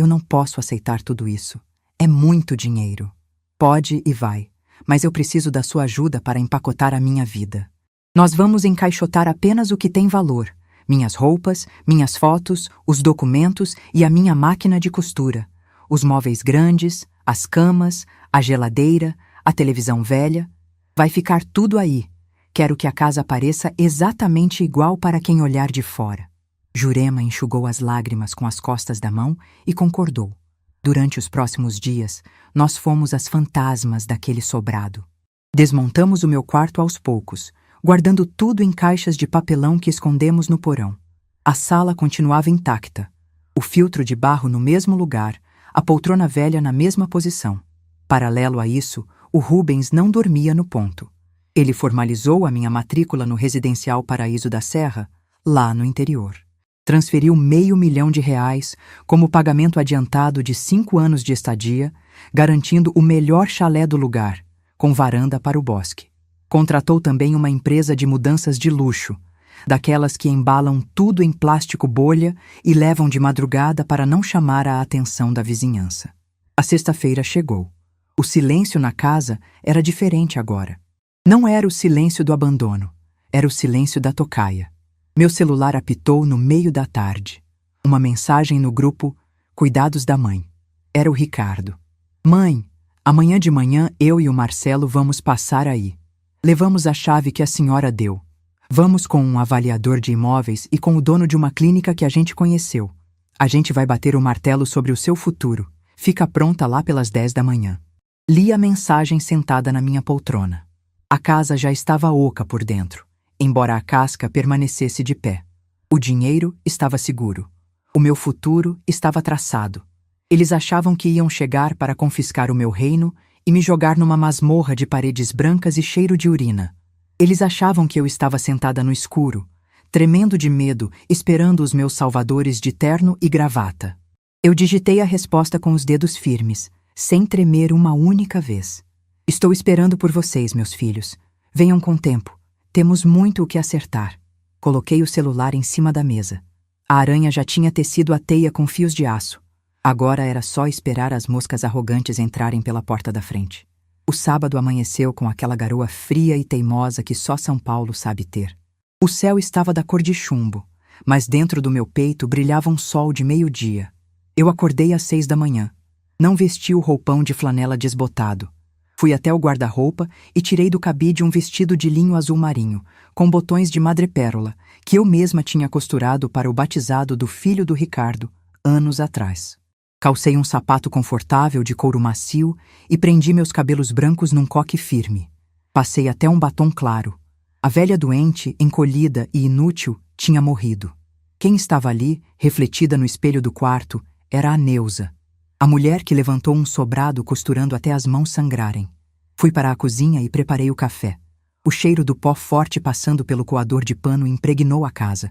eu não posso aceitar tudo isso. É muito dinheiro. Pode e vai, mas eu preciso da sua ajuda para empacotar a minha vida. Nós vamos encaixotar apenas o que tem valor. Minhas roupas, minhas fotos, os documentos e a minha máquina de costura. Os móveis grandes, as camas, a geladeira, a televisão velha. Vai ficar tudo aí. Quero que a casa pareça exatamente igual para quem olhar de fora. Jurema enxugou as lágrimas com as costas da mão e concordou. Durante os próximos dias, nós fomos as fantasmas daquele sobrado. Desmontamos o meu quarto aos poucos, guardando tudo em caixas de papelão que escondemos no porão. A sala continuava intacta. O filtro de barro no mesmo lugar, a poltrona velha na mesma posição. Paralelo a isso, o Rubens não dormia no ponto. Ele formalizou a minha matrícula no Residencial Paraíso da Serra, lá no interior. Transferiu R$ 500.000 como pagamento adiantado de 5 anos de estadia, garantindo o melhor chalé do lugar, com varanda para o bosque. Contratou também uma empresa de mudanças de luxo, daquelas que embalam tudo em plástico bolha e levam de madrugada para não chamar a atenção da vizinhança. A sexta-feira chegou. O silêncio na casa era diferente agora. Não era o silêncio do abandono, era o silêncio da tocaia. Meu celular apitou no meio da tarde. Uma mensagem no grupo Cuidados da Mãe. Era o Ricardo. Mãe, amanhã de manhã eu e o Marcelo vamos passar aí. Levamos a chave que a senhora deu. Vamos com um avaliador de imóveis e com o dono de uma clínica que a gente conheceu. A gente vai bater o martelo sobre o seu futuro. Fica pronta lá pelas 10 da manhã. Li a mensagem sentada na minha poltrona. A casa já estava oca por dentro, embora a casca permanecesse de pé. O dinheiro estava seguro. O meu futuro estava traçado. Eles achavam que iam chegar para confiscar o meu reino e me jogar numa masmorra de paredes brancas e cheiro de urina. Eles achavam que eu estava sentada no escuro, tremendo de medo, esperando os meus salvadores de terno e gravata. Eu digitei a resposta com os dedos firmes, sem tremer uma única vez. Estou esperando por vocês, meus filhos. Venham com tempo. Temos muito o que acertar. Coloquei o celular em cima da mesa. A aranha já tinha tecido a teia com fios de aço. Agora era só esperar as moscas arrogantes entrarem pela porta da frente. O sábado amanheceu com aquela garoa fria e teimosa que só São Paulo sabe ter. O céu estava da cor de chumbo, mas dentro do meu peito brilhava um sol de meio-dia. Eu acordei às 6 da manhã. Não vesti o roupão de flanela desbotado. Fui até o guarda-roupa e tirei do cabide um vestido de linho azul marinho, com botões de madrepérola, que eu mesma tinha costurado para o batizado do filho do Ricardo, anos atrás. Calcei um sapato confortável de couro macio e prendi meus cabelos brancos num coque firme. Passei até um batom claro. A velha doente, encolhida e inútil, tinha morrido. Quem estava ali, refletida no espelho do quarto, era a Neuza, a mulher que levantou um sobrado costurando até as mãos sangrarem. Fui para a cozinha e preparei o café. O cheiro do pó forte passando pelo coador de pano impregnou a casa.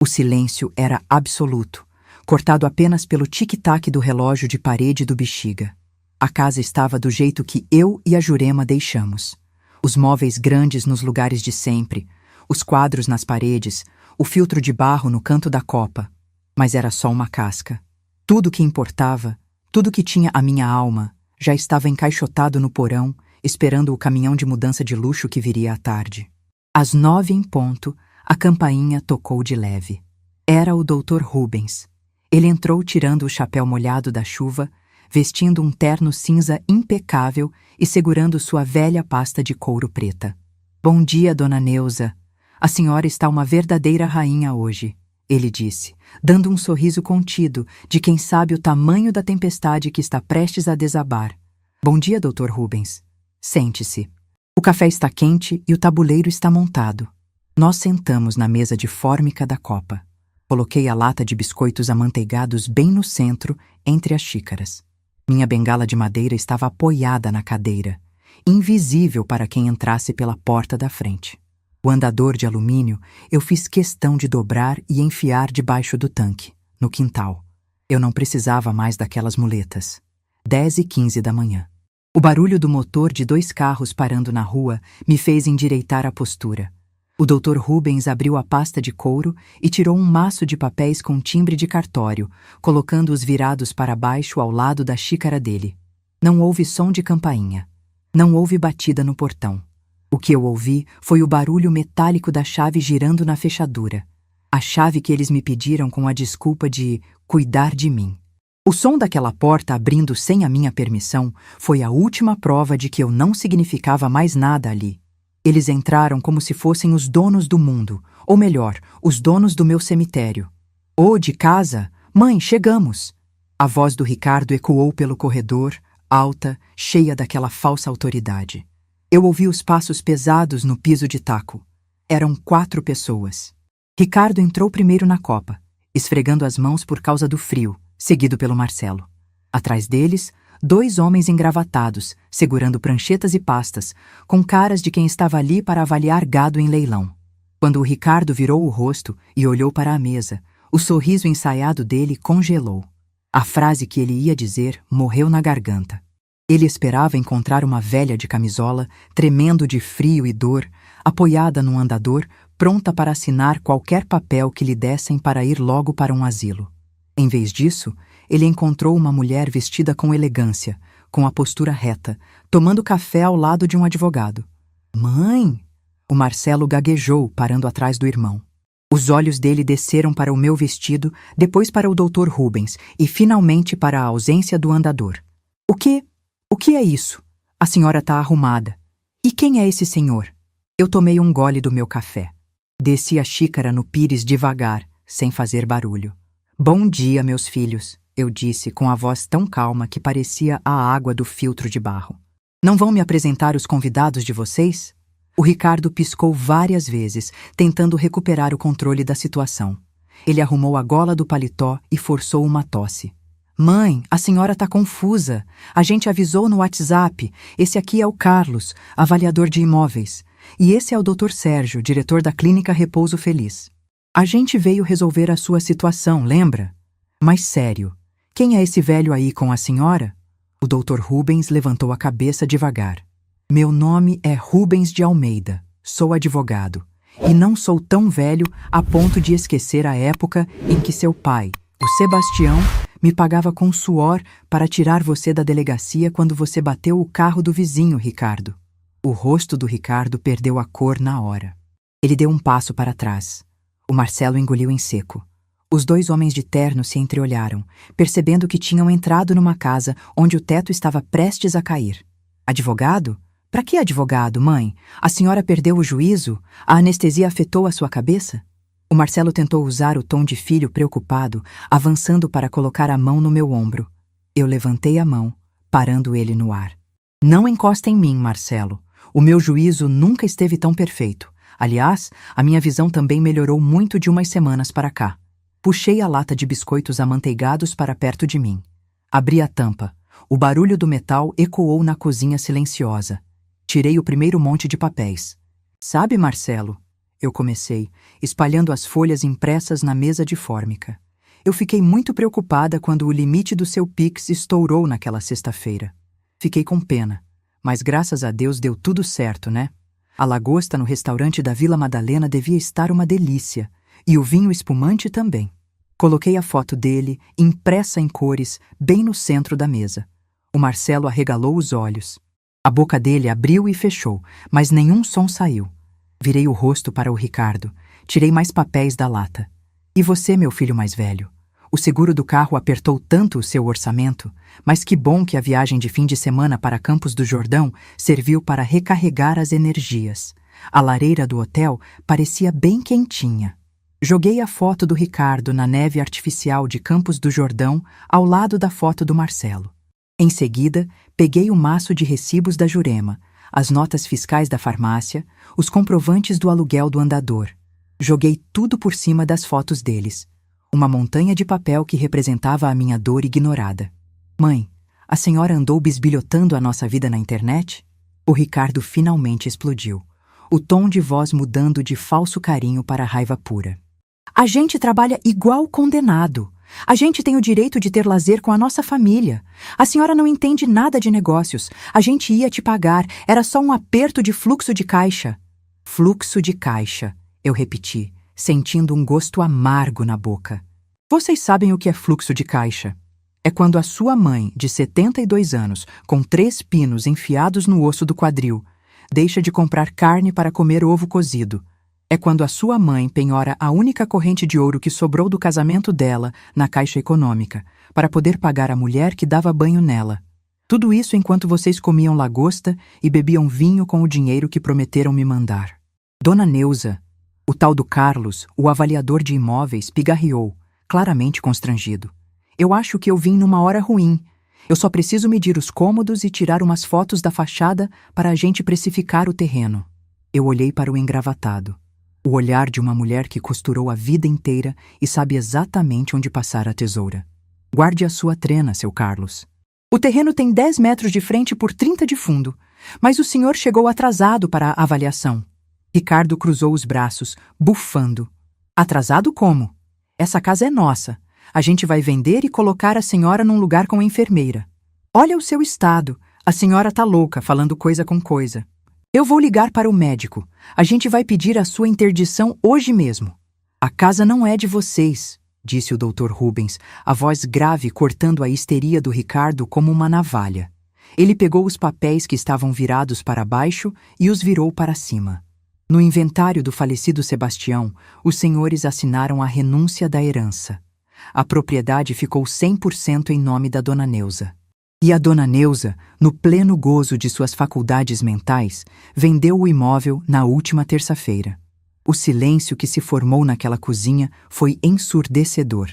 O silêncio era absoluto, cortado apenas pelo tic-tac do relógio de parede do Bexiga. A casa estava do jeito que eu e a Jurema deixamos. Os móveis grandes nos lugares de sempre, os quadros nas paredes, o filtro de barro no canto da copa. Mas era só uma casca. Tudo que importava, tudo que tinha a minha alma, já estava encaixotado no porão, esperando o caminhão de mudança de luxo que viria à tarde. Às 9 em ponto, a campainha tocou de leve. Era o Dr. Rubens. Ele entrou tirando o chapéu molhado da chuva, vestindo um terno cinza impecável e segurando sua velha pasta de couro preta. Bom dia, dona Neuza. A senhora está uma verdadeira rainha hoje, ele disse, dando um sorriso contido de quem sabe o tamanho da tempestade que está prestes a desabar. Bom dia, Dr. Rubens. Sente-se. O café está quente e o tabuleiro está montado. Nós sentamos na mesa de fórmica da copa. Coloquei a lata de biscoitos amanteigados bem no centro, entre as xícaras. Minha bengala de madeira estava apoiada na cadeira, invisível para quem entrasse pela porta da frente. O andador de alumínio eu fiz questão de dobrar e enfiar debaixo do tanque, no quintal. Eu não precisava mais daquelas muletas. 10h15 da manhã. O barulho do motor de 2 carros parando na rua me fez endireitar a postura. O Dr. Rubens abriu a pasta de couro e tirou um maço de papéis com timbre de cartório, colocando-os virados para baixo ao lado da xícara dele. Não houve som de campainha. Não houve batida no portão. O que eu ouvi foi o barulho metálico da chave girando na fechadura. A chave que eles me pediram com a desculpa de cuidar de mim. O som daquela porta abrindo sem a minha permissão foi a última prova de que eu não significava mais nada ali. Eles entraram como se fossem os donos do mundo, ou melhor, os donos do meu cemitério. "Ô, de casa? Mãe, chegamos!" A voz do Ricardo ecoou pelo corredor, alta, cheia daquela falsa autoridade. Eu ouvi os passos pesados no piso de taco. Eram 4 pessoas. Ricardo entrou primeiro na copa, esfregando as mãos por causa do frio, seguido pelo Marcelo. Atrás deles, 2 homens engravatados, segurando pranchetas e pastas, com caras de quem estava ali para avaliar gado em leilão. Quando o Ricardo virou o rosto e olhou para a mesa, o sorriso ensaiado dele congelou. A frase que ele ia dizer morreu na garganta. Ele esperava encontrar uma velha de camisola, tremendo de frio e dor, apoiada num andador, pronta para assinar qualquer papel que lhe dessem para ir logo para um asilo. Em vez disso, ele encontrou uma mulher vestida com elegância, com a postura reta, tomando café ao lado de um advogado. "Mãe!" O Marcelo gaguejou, parando atrás do irmão. Os olhos dele desceram para o meu vestido, depois para o Dr. Rubens e finalmente para a ausência do andador. O que é isso? A senhora está arrumada. E quem é esse senhor?" Eu tomei um gole do meu café. Desci a xícara no pires devagar, sem fazer barulho. Bom dia, meus filhos, eu disse com a voz tão calma que parecia a água do filtro de barro. Não vão me apresentar os convidados de vocês? O Ricardo piscou várias vezes, tentando recuperar o controle da situação. Ele arrumou a gola do paletó e forçou uma tosse. Mãe, a senhora tá confusa. A gente avisou no WhatsApp. Esse aqui é o Carlos, avaliador de imóveis. E esse é o Dr. Sérgio, diretor da Clínica Repouso Feliz. A gente veio resolver a sua situação, lembra? Mas sério, quem é esse velho aí com a senhora? O Dr. Rubens levantou a cabeça devagar. Meu nome é Rubens de Almeida. Sou advogado. E não sou tão velho a ponto de esquecer a época em que seu pai, o Sebastião, me pagava com suor para tirar você da delegacia quando você bateu o carro do vizinho, Ricardo. O rosto do Ricardo perdeu a cor na hora. Ele deu um passo para trás. O Marcelo engoliu em seco. Os dois homens de terno se entreolharam, percebendo que tinham entrado numa casa onde o teto estava prestes a cair. Advogado? Para que advogado, mãe? A senhora perdeu o juízo? A anestesia afetou a sua cabeça? O Marcelo tentou usar o tom de filho preocupado, avançando para colocar a mão no meu ombro. Eu levantei a mão, parando ele no ar. Não encosta em mim, Marcelo. O meu juízo nunca esteve tão perfeito. Aliás, a minha visão também melhorou muito de umas semanas para cá. Puxei a lata de biscoitos amanteigados para perto de mim. Abri a tampa. O barulho do metal ecoou na cozinha silenciosa. Tirei o primeiro monte de papéis. Sabe, Marcelo? Eu comecei, espalhando as folhas impressas na mesa de fórmica. Eu fiquei muito preocupada quando o limite do seu Pix estourou naquela sexta-feira. Fiquei com pena, mas graças a Deus deu tudo certo, né? A lagosta no restaurante da Vila Madalena devia estar uma delícia, e o vinho espumante também. Coloquei a foto dele, impressa em cores, bem no centro da mesa. O Marcelo arregalou os olhos. A boca dele abriu e fechou, mas nenhum som saiu. Virei o rosto para o Ricardo. Tirei mais papéis da lata. E você, meu filho mais velho? O seguro do carro apertou tanto o seu orçamento, mas que bom que a viagem de fim de semana para Campos do Jordão serviu para recarregar as energias. A lareira do hotel parecia bem quentinha. Joguei a foto do Ricardo na neve artificial de Campos do Jordão ao lado da foto do Marcelo. Em seguida, peguei o maço de recibos da Jurema, as notas fiscais da farmácia, os comprovantes do aluguel do andador. Joguei tudo por cima das fotos deles. Uma montanha de papel que representava a minha dor ignorada. Mãe, a senhora andou bisbilhotando a nossa vida na internet? O Ricardo finalmente explodiu, o tom de voz mudando de falso carinho para raiva pura. A gente trabalha igual condenado. A gente tem o direito de ter lazer com a nossa família. A senhora não entende nada de negócios. A gente ia te pagar. Era só um aperto de fluxo de caixa. Fluxo de caixa, eu repeti, sentindo um gosto amargo na boca. Vocês sabem o que é fluxo de caixa? É quando a sua mãe, de 72 anos, com 3 pinos enfiados no osso do quadril, deixa de comprar carne para comer ovo cozido. É quando a sua mãe penhora a única corrente de ouro que sobrou do casamento dela na Caixa Econômica, para poder pagar a mulher que dava banho nela. Tudo isso enquanto vocês comiam lagosta e bebiam vinho com o dinheiro que prometeram me mandar. Dona Neuza, o tal do Carlos, o avaliador de imóveis, pigarreou, claramente constrangido. Eu acho que eu vim numa hora ruim. Eu só preciso medir os cômodos e tirar umas fotos da fachada para a gente precificar o terreno. Eu olhei para o engravatado. O olhar de uma mulher que costurou a vida inteira e sabe exatamente onde passar a tesoura. Guarde a sua trena, seu Carlos. O terreno tem 10 metros de frente por 30 de fundo, mas o senhor chegou atrasado para a avaliação. Ricardo cruzou os braços, bufando. Atrasado como? Essa casa é nossa. A gente vai vender e colocar a senhora num lugar com enfermeira. Olha o seu estado. A senhora tá louca, falando coisa com coisa. Eu vou ligar para o médico. A gente vai pedir a sua interdição hoje mesmo. A casa não é de vocês, disse o Dr. Rubens, a voz grave cortando a histeria do Ricardo como uma navalha. Ele pegou os papéis que estavam virados para baixo e os virou para cima. No inventário do falecido Sebastião, os senhores assinaram a renúncia da herança. A propriedade ficou 100% em nome da Dona Neuza. E a Dona Neuza, no pleno gozo de suas faculdades mentais, vendeu o imóvel na última terça-feira. O silêncio que se formou naquela cozinha foi ensurdecedor.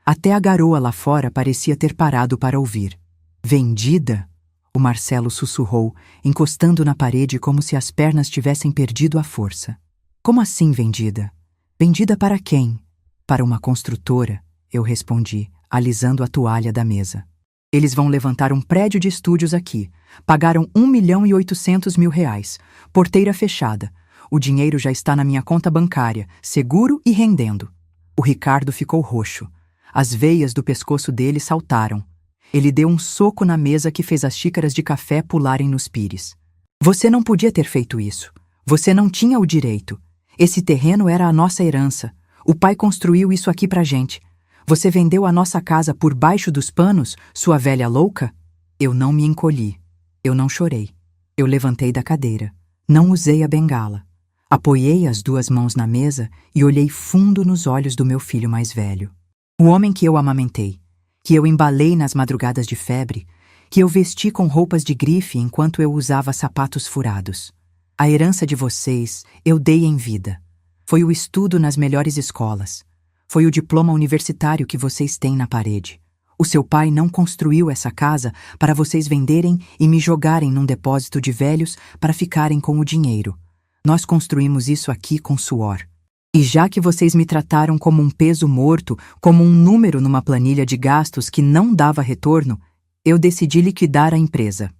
Até a garoa lá fora parecia ter parado para ouvir. Vendida? O Marcelo sussurrou, encostando na parede como se as pernas tivessem perdido a força. Como assim vendida? Vendida para quem? Para uma construtora, eu respondi, alisando a toalha da mesa. Eles vão levantar um prédio de estúdios aqui. Pagaram R$ 1.800.000. Porteira fechada. O dinheiro já está na minha conta bancária, seguro e rendendo. O Ricardo ficou roxo. As veias do pescoço dele saltaram. Ele deu um soco na mesa que fez as xícaras de café pularem nos pires. Você não podia ter feito isso. Você não tinha o direito. Esse terreno era a nossa herança. O pai construiu isso aqui pra gente. Você vendeu a nossa casa por baixo dos panos, sua velha louca? Eu não me encolhi. Eu não chorei. Eu levantei da cadeira. Não usei a bengala. Apoiei as duas mãos na mesa e olhei fundo nos olhos do meu filho mais velho. O homem que eu amamentei, que eu embalei nas madrugadas de febre, que eu vesti com roupas de grife enquanto eu usava sapatos furados. A herança de vocês eu dei em vida. Foi o estudo nas melhores escolas. Foi o diploma universitário que vocês têm na parede. O seu pai não construiu essa casa para vocês venderem e me jogarem num depósito de velhos para ficarem com o dinheiro. Nós construímos isso aqui com suor. E já que vocês me trataram como um peso morto, como um número numa planilha de gastos que não dava retorno, eu decidi liquidar a empresa.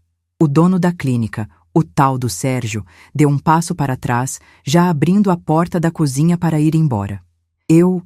O dono da clínica, o tal do Sérgio, deu um passo para trás, já abrindo a porta da cozinha para ir embora. Eu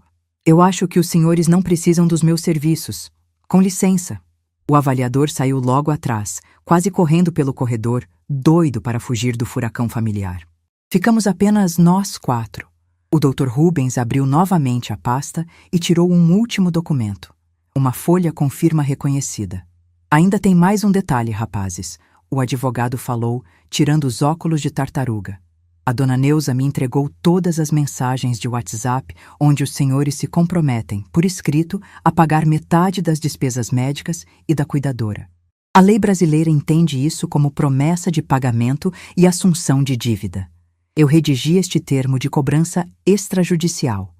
acho que os senhores não precisam dos meus serviços. Com licença. O avaliador saiu logo atrás, quase correndo pelo corredor, doido para fugir do furacão familiar. Ficamos apenas nós 4. O Dr. Rubens abriu novamente a pasta e tirou um último documento. Uma folha com firma reconhecida. Ainda tem mais um detalhe, rapazes. O advogado falou, tirando os óculos de tartaruga. A dona Neuza me entregou todas as mensagens de WhatsApp onde os senhores se comprometem, por escrito, a pagar metade das despesas médicas e da cuidadora. A lei brasileira entende isso como promessa de pagamento e assunção de dívida. Eu redigi este termo de cobrança extrajudicial.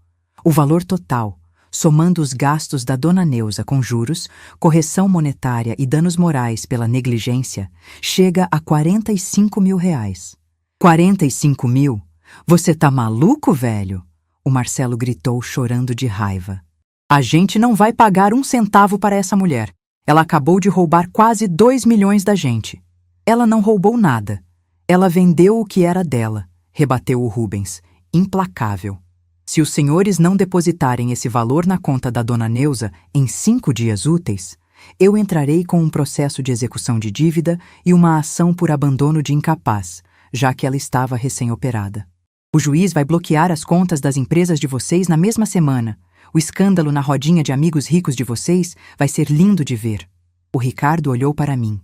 O valor total, somando os gastos da dona Neuza com juros, correção monetária e danos morais pela negligência, chega a R$ 45.000. 45 mil? Você tá maluco, velho? O Marcelo gritou, chorando de raiva. A gente não vai pagar um centavo para essa mulher. Ela acabou de roubar quase 2 milhões da gente. Ela não roubou nada. Ela vendeu o que era dela, rebateu o Rubens, implacável. Se os senhores não depositarem esse valor na conta da dona Neuza em 5 dias úteis, eu entrarei com um processo de execução de dívida e uma ação por abandono de incapaz, já que ela estava recém-operada. O juiz vai bloquear as contas das empresas de vocês na mesma semana. O escândalo na rodinha de amigos ricos de vocês vai ser lindo de ver. O Ricardo olhou para mim.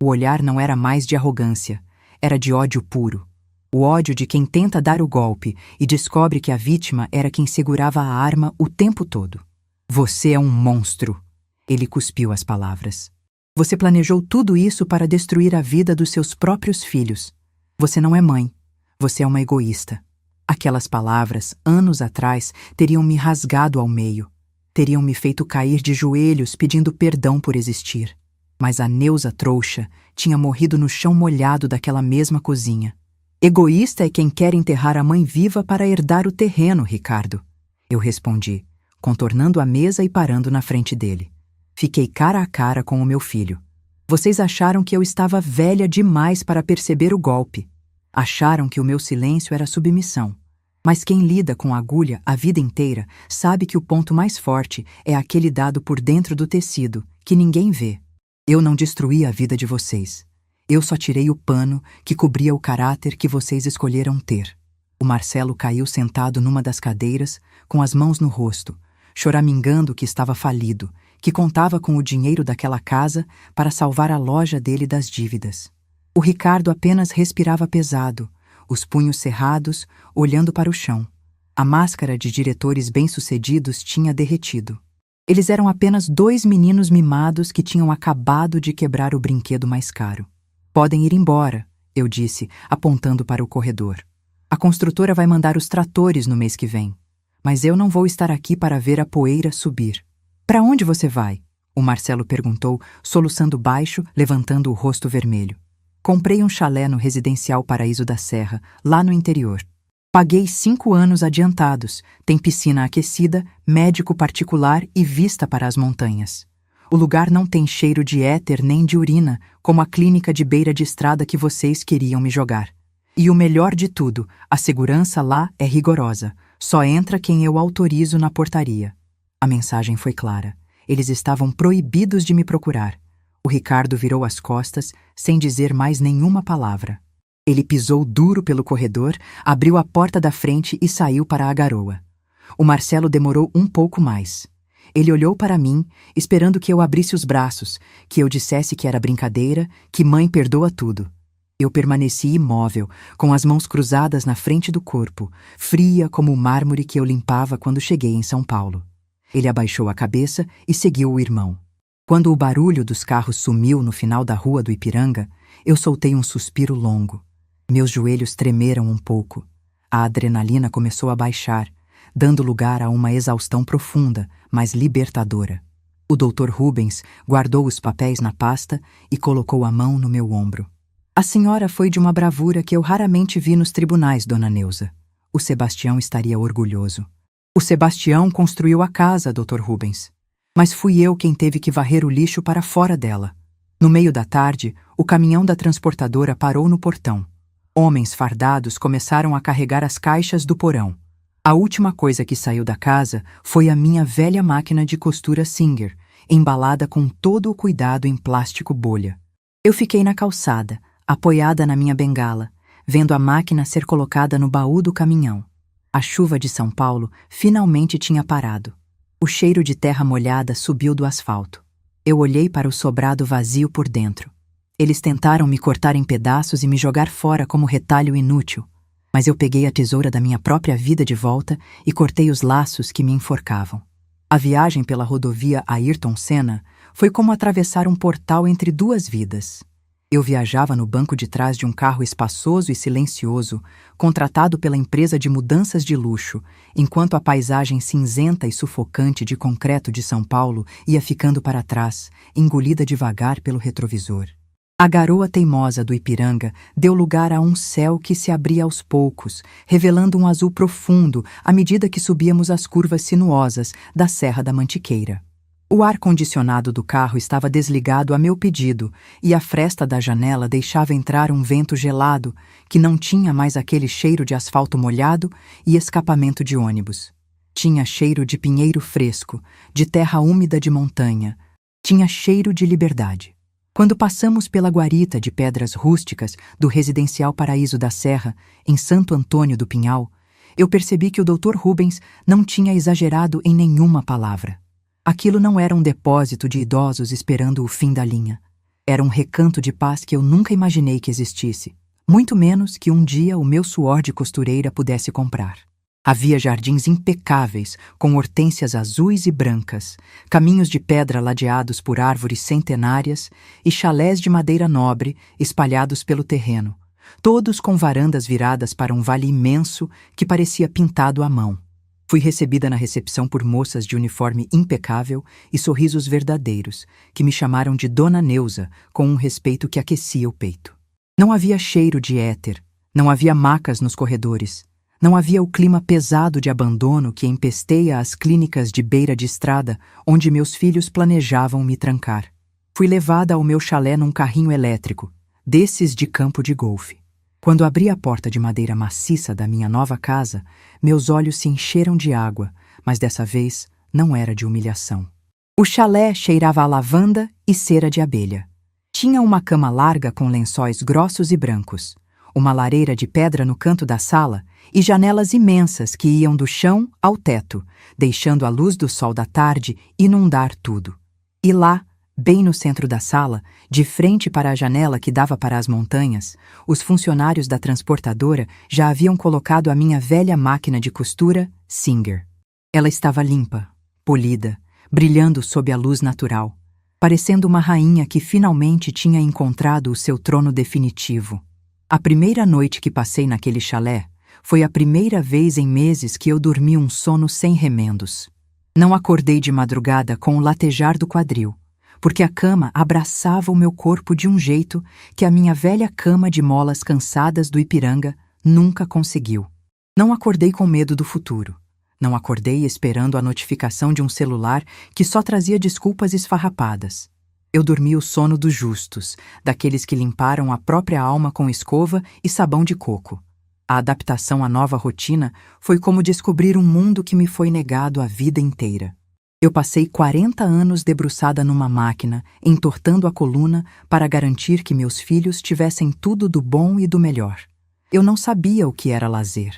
O olhar não era mais de arrogância, era de ódio puro. O ódio de quem tenta dar o golpe e descobre que a vítima era quem segurava a arma o tempo todo. Você é um monstro. Ele cuspiu as palavras. Você planejou tudo isso para destruir a vida dos seus próprios filhos. Você não é mãe. Você é uma egoísta. Aquelas palavras, anos atrás, teriam me rasgado ao meio. Teriam me feito cair de joelhos pedindo perdão por existir. Mas a Neuza trouxa tinha morrido no chão molhado daquela mesma cozinha. Egoísta é quem quer enterrar a mãe viva para herdar o terreno, Ricardo. Eu respondi, contornando a mesa e parando na frente dele. Fiquei cara a cara com o meu filho. Vocês acharam que eu estava velha demais para perceber o golpe. Acharam que o meu silêncio era submissão. Mas quem lida com agulha a vida inteira sabe que o ponto mais forte é aquele dado por dentro do tecido, que ninguém vê. Eu não destruí a vida de vocês. Eu só tirei o pano que cobria o caráter que vocês escolheram ter. O Marcelo caiu sentado numa das cadeiras, com as mãos no rosto, choramingando que estava falido, que contava com o dinheiro daquela casa para salvar a loja dele das dívidas. O Ricardo apenas respirava pesado, os punhos cerrados, olhando para o chão. A máscara de diretores bem-sucedidos tinha derretido. Eles eram apenas 2 meninos mimados que tinham acabado de quebrar o brinquedo mais caro. Podem ir embora, eu disse, apontando para o corredor. A construtora vai mandar os tratores no mês que vem. Mas eu não vou estar aqui para ver a poeira subir. Para onde você vai? O Marcelo perguntou, soluçando baixo, levantando o rosto vermelho. Comprei um chalé no Residencial Paraíso da Serra, lá no interior. Paguei 5 anos adiantados, tem piscina aquecida, médico particular e vista para as montanhas. O lugar não tem cheiro de éter nem de urina, como a clínica de beira de estrada que vocês queriam me jogar. E o melhor de tudo, a segurança lá é rigorosa. Só entra quem eu autorizo na portaria. A mensagem foi clara. Eles estavam proibidos de me procurar. O Ricardo virou as costas, sem dizer mais nenhuma palavra. Ele pisou duro pelo corredor, abriu a porta da frente e saiu para a garoa. O Marcelo demorou um pouco mais. Ele olhou para mim, esperando que eu abrisse os braços, que eu dissesse que era brincadeira, que mãe perdoa tudo. Eu permaneci imóvel, com as mãos cruzadas na frente do corpo, fria como o mármore que eu limpava quando cheguei em São Paulo. Ele abaixou a cabeça e seguiu o irmão. Quando o barulho dos carros sumiu no final da rua do Ipiranga, eu soltei um suspiro longo. Meus joelhos tremeram um pouco. A adrenalina começou a baixar, dando lugar a uma exaustão profunda, mas libertadora. O Dr. Rubens guardou os papéis na pasta e colocou a mão no meu ombro. A senhora foi de uma bravura que eu raramente vi nos tribunais, dona Neuza. O Sebastião estaria orgulhoso. O Sebastião construiu a casa, Dr. Rubens. Mas fui eu quem teve que varrer o lixo para fora dela. No meio da tarde, o caminhão da transportadora parou no portão. Homens fardados começaram a carregar as caixas do porão. A última coisa que saiu da casa foi a minha velha máquina de costura Singer, embalada com todo o cuidado em plástico bolha. Eu fiquei na calçada, apoiada na minha bengala, vendo a máquina ser colocada no baú do caminhão. A chuva de São Paulo finalmente tinha parado. O cheiro de terra molhada subiu do asfalto. Eu olhei para o sobrado vazio por dentro. Eles tentaram me cortar em pedaços e me jogar fora como retalho inútil, mas eu peguei a tesoura da minha própria vida de volta e cortei os laços que me enforcavam. A viagem pela rodovia Ayrton Senna foi como atravessar um portal entre duas vidas. Eu viajava no banco de trás de um carro espaçoso e silencioso, contratado pela empresa de mudanças de luxo, enquanto a paisagem cinzenta e sufocante de concreto de São Paulo ia ficando para trás, engolida devagar pelo retrovisor. A garoa teimosa do Ipiranga deu lugar a um céu que se abria aos poucos, revelando um azul profundo à medida que subíamos as curvas sinuosas da Serra da Mantiqueira. O ar-condicionado do carro estava desligado a meu pedido e a fresta da janela deixava entrar um vento gelado que não tinha mais aquele cheiro de asfalto molhado e escapamento de ônibus. Tinha cheiro de pinheiro fresco, de terra úmida de montanha. Tinha cheiro de liberdade. Quando passamos pela guarita de pedras rústicas do Residencial Paraíso da Serra, em Santo Antônio do Pinhal, eu percebi que o Dr. Rubens não tinha exagerado em nenhuma palavra. Aquilo não era um depósito de idosos esperando o fim da linha. Era um recanto de paz que eu nunca imaginei que existisse, muito menos que um dia o meu suor de costureira pudesse comprar. Havia jardins impecáveis, com hortênsias azuis e brancas, caminhos de pedra ladeados por árvores centenárias e chalés de madeira nobre espalhados pelo terreno, todos com varandas viradas para um vale imenso que parecia pintado à mão. Fui recebida na recepção por moças de uniforme impecável e sorrisos verdadeiros, que me chamaram de Dona Neuza, com um respeito que aquecia o peito. Não havia cheiro de éter, não havia macas nos corredores, não havia o clima pesado de abandono que empesteia as clínicas de beira de estrada onde meus filhos planejavam me trancar. Fui levada ao meu chalé num carrinho elétrico, desses de campo de golfe. Quando abri a porta de madeira maciça da minha nova casa, meus olhos se encheram de água, mas dessa vez não era de humilhação. O chalé cheirava a lavanda e cera de abelha. Tinha uma cama larga com lençóis grossos e brancos, uma lareira de pedra no canto da sala e janelas imensas que iam do chão ao teto, deixando a luz do sol da tarde inundar tudo. E lá, bem no centro da sala, de frente para a janela que dava para as montanhas, os funcionários da transportadora já haviam colocado a minha velha máquina de costura, Singer. Ela estava limpa, polida, brilhando sob a luz natural, parecendo uma rainha que finalmente tinha encontrado o seu trono definitivo. A primeira noite que passei naquele chalé foi a primeira vez em meses que eu dormi um sono sem remendos. Não acordei de madrugada com o latejar do quadril, porque a cama abraçava o meu corpo de um jeito que a minha velha cama de molas cansadas do Ipiranga nunca conseguiu. Não acordei com medo do futuro. Não acordei esperando a notificação de um celular que só trazia desculpas esfarrapadas. Eu dormi o sono dos justos, daqueles que limparam a própria alma com escova e sabão de coco. A adaptação à nova rotina foi como descobrir um mundo que me foi negado a vida inteira. Eu passei 40 anos debruçada numa máquina, entortando a coluna para garantir que meus filhos tivessem tudo do bom e do melhor. Eu não sabia o que era lazer.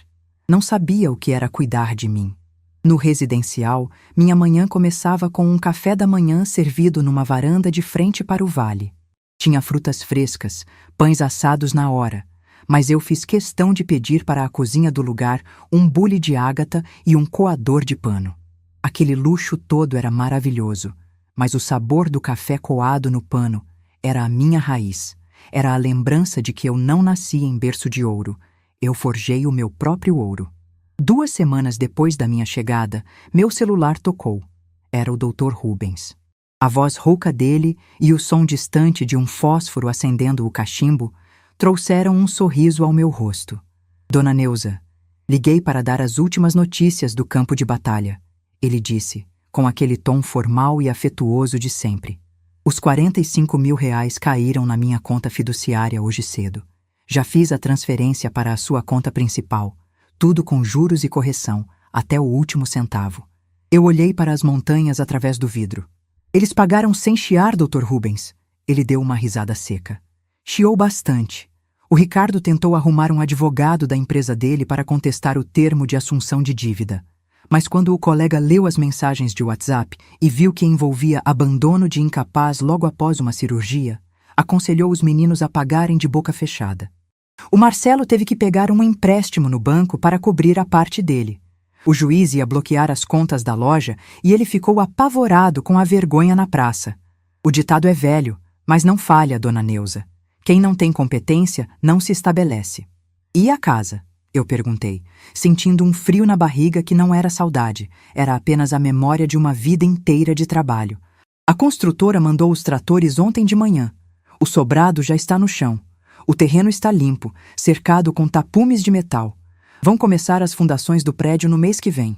Não sabia o que era cuidar de mim. No residencial, minha manhã começava com um café da manhã servido numa varanda de frente para o vale. Tinha frutas frescas, pães assados na hora, mas eu fiz questão de pedir para a cozinha do lugar um bule de ágata e um coador de pano. Aquele luxo todo era maravilhoso, mas o sabor do café coado no pano era a minha raiz, era a lembrança de que eu não nasci em berço de ouro, eu forjei o meu próprio ouro. 2 semanas depois da minha chegada, meu celular tocou. Era o Dr. Rubens. A voz rouca dele e o som distante de um fósforo acendendo o cachimbo trouxeram um sorriso ao meu rosto. Dona Neuza, liguei para dar as últimas notícias do campo de batalha. Ele disse, com aquele tom formal e afetuoso de sempre. Os R$ 45.000 caíram na minha conta fiduciária hoje cedo. Já fiz a transferência para a sua conta principal, tudo com juros e correção, até o último centavo. Eu olhei para as montanhas através do vidro. Eles pagaram sem chiar, Dr. Rubens. Ele deu uma risada seca. Chiou bastante. O Ricardo tentou arrumar um advogado da empresa dele para contestar o termo de assunção de dívida. Mas quando o colega leu as mensagens de WhatsApp e viu que envolvia abandono de incapaz logo após uma cirurgia, aconselhou os meninos a pagarem de boca fechada. O Marcelo teve que pegar um empréstimo no banco para cobrir a parte dele. O juiz ia bloquear as contas da loja e ele ficou apavorado com a vergonha na praça. O ditado é velho, mas não falha, Dona Neuza. Quem não tem competência não se estabelece. E a casa? Eu perguntei, sentindo um frio na barriga que não era saudade, era apenas a memória de uma vida inteira de trabalho. A construtora mandou os tratores ontem de manhã. O sobrado já está no chão. O terreno está limpo, cercado com tapumes de metal. Vão começar as fundações do prédio no mês que vem.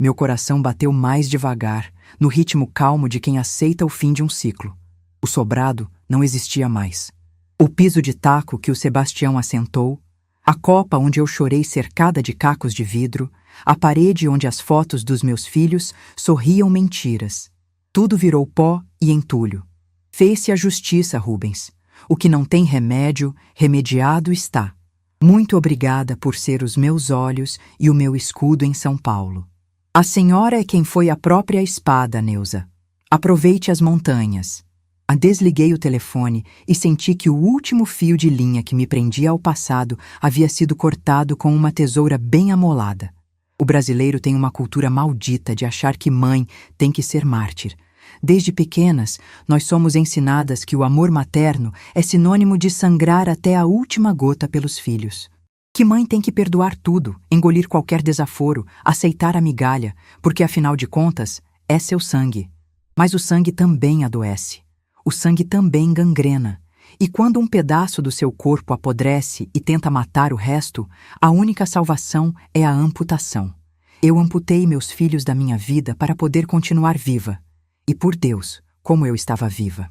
Meu coração bateu mais devagar, no ritmo calmo de quem aceita o fim de um ciclo. O sobrado não existia mais. O piso de taco que o Sebastião assentou, a copa onde eu chorei cercada de cacos de vidro, a parede onde as fotos dos meus filhos sorriam mentiras. Tudo virou pó e entulho. Fez-se a justiça, Rubens. O que não tem remédio, remediado está. Muito obrigada por ser os meus olhos e o meu escudo em São Paulo. A senhora é quem foi a própria espada, Neuza. Aproveite as montanhas. Desliguei o telefone e senti que o último fio de linha que me prendia ao passado havia sido cortado com uma tesoura bem amolada. O brasileiro tem uma cultura maldita de achar que mãe tem que ser mártir. Desde pequenas, nós somos ensinadas que o amor materno é sinônimo de sangrar até a última gota pelos filhos. Que mãe tem que perdoar tudo, engolir qualquer desaforo, aceitar a migalha, porque afinal de contas, é seu sangue. Mas o sangue também adoece. O sangue também gangrena. E quando um pedaço do seu corpo apodrece e tenta matar o resto, a única salvação é a amputação. Eu amputei meus filhos da minha vida para poder continuar viva. E por Deus, como eu estava viva.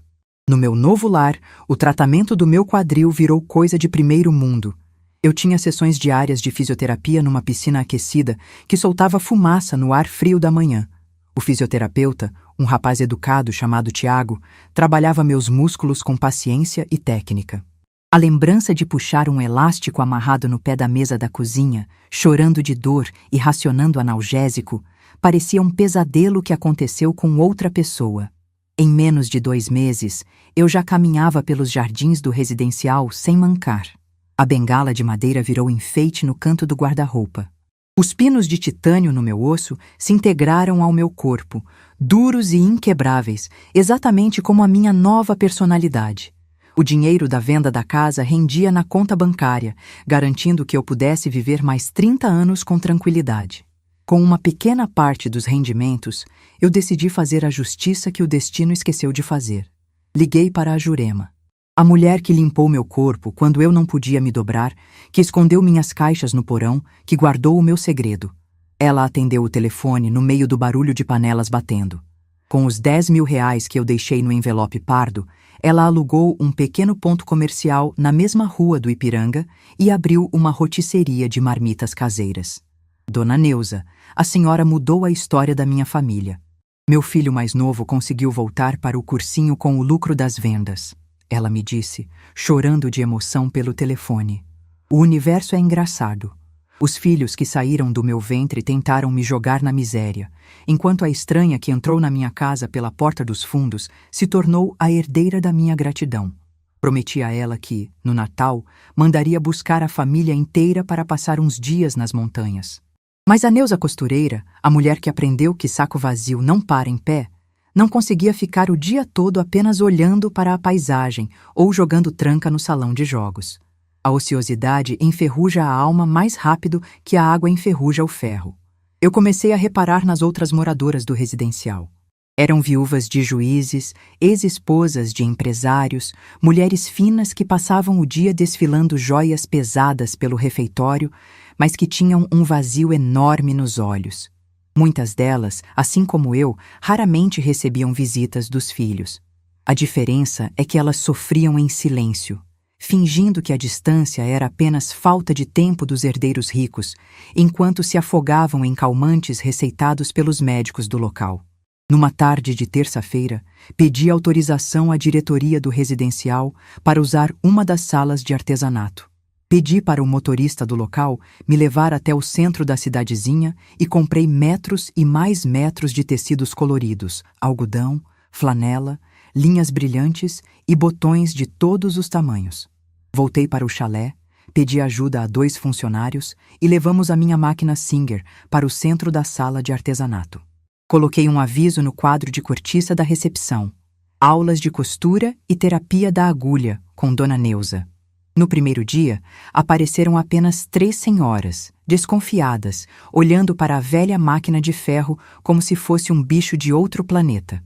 No meu novo lar, o tratamento do meu quadril virou coisa de primeiro mundo. Eu tinha sessões diárias de fisioterapia numa piscina aquecida que soltava fumaça no ar frio da manhã. O fisioterapeuta, um rapaz educado chamado Tiago, trabalhava meus músculos com paciência e técnica. A lembrança de puxar um elástico amarrado no pé da mesa da cozinha, chorando de dor e racionando analgésico, parecia um pesadelo que aconteceu com outra pessoa. Em menos de 2 meses, eu já caminhava pelos jardins do residencial sem mancar. A bengala de madeira virou enfeite no canto do guarda-roupa. Os pinos de titânio no meu osso se integraram ao meu corpo, duros e inquebráveis, exatamente como a minha nova personalidade. O dinheiro da venda da casa rendia na conta bancária, garantindo que eu pudesse viver mais 30 anos com tranquilidade. Com uma pequena parte dos rendimentos, eu decidi fazer a justiça que o destino esqueceu de fazer. Liguei para a Jurema, a mulher que limpou meu corpo quando eu não podia me dobrar, que escondeu minhas caixas no porão, que guardou o meu segredo. Ela atendeu o telefone no meio do barulho de panelas batendo. Com os 10.000 reais que eu deixei no envelope pardo, ela alugou um pequeno ponto comercial na mesma rua do Ipiranga e abriu uma rotisseria de marmitas caseiras. Dona Neuza, a senhora mudou a história da minha família. Meu filho mais novo conseguiu voltar para o cursinho com o lucro das vendas. Ela me disse, chorando de emoção pelo telefone. O universo é engraçado. Os filhos que saíram do meu ventre tentaram me jogar na miséria, enquanto a estranha que entrou na minha casa pela porta dos fundos se tornou a herdeira da minha gratidão. Prometi a ela que, no Natal, mandaria buscar a família inteira para passar uns dias nas montanhas. Mas a Neuza costureira, a mulher que aprendeu que saco vazio não para em pé, não conseguia ficar o dia todo apenas olhando para a paisagem ou jogando tranca no salão de jogos. A ociosidade enferruja a alma mais rápido que a água enferruja o ferro. Eu comecei a reparar nas outras moradoras do residencial. Eram viúvas de juízes, ex-esposas de empresários, mulheres finas que passavam o dia desfilando joias pesadas pelo refeitório, mas que tinham um vazio enorme nos olhos. Muitas delas, assim como eu, raramente recebiam visitas dos filhos. A diferença é que elas sofriam em silêncio, fingindo que a distância era apenas falta de tempo dos herdeiros ricos, enquanto se afogavam em calmantes receitados pelos médicos do local. Numa tarde de terça-feira, pedi autorização à diretoria do residencial para usar uma das salas de artesanato. Pedi para o motorista do local me levar até o centro da cidadezinha e comprei metros e mais metros de tecidos coloridos, algodão, flanela, linhas brilhantes e botões de todos os tamanhos. Voltei para o chalé, pedi ajuda a 2 funcionários e levamos a minha máquina Singer para o centro da sala de artesanato. Coloquei um aviso no quadro de cortiça da recepção: aulas de costura e terapia da agulha, com Dona Neuza. No primeiro dia, apareceram apenas 3 senhoras, desconfiadas, olhando para a velha máquina de ferro como se fosse um bicho de outro planeta.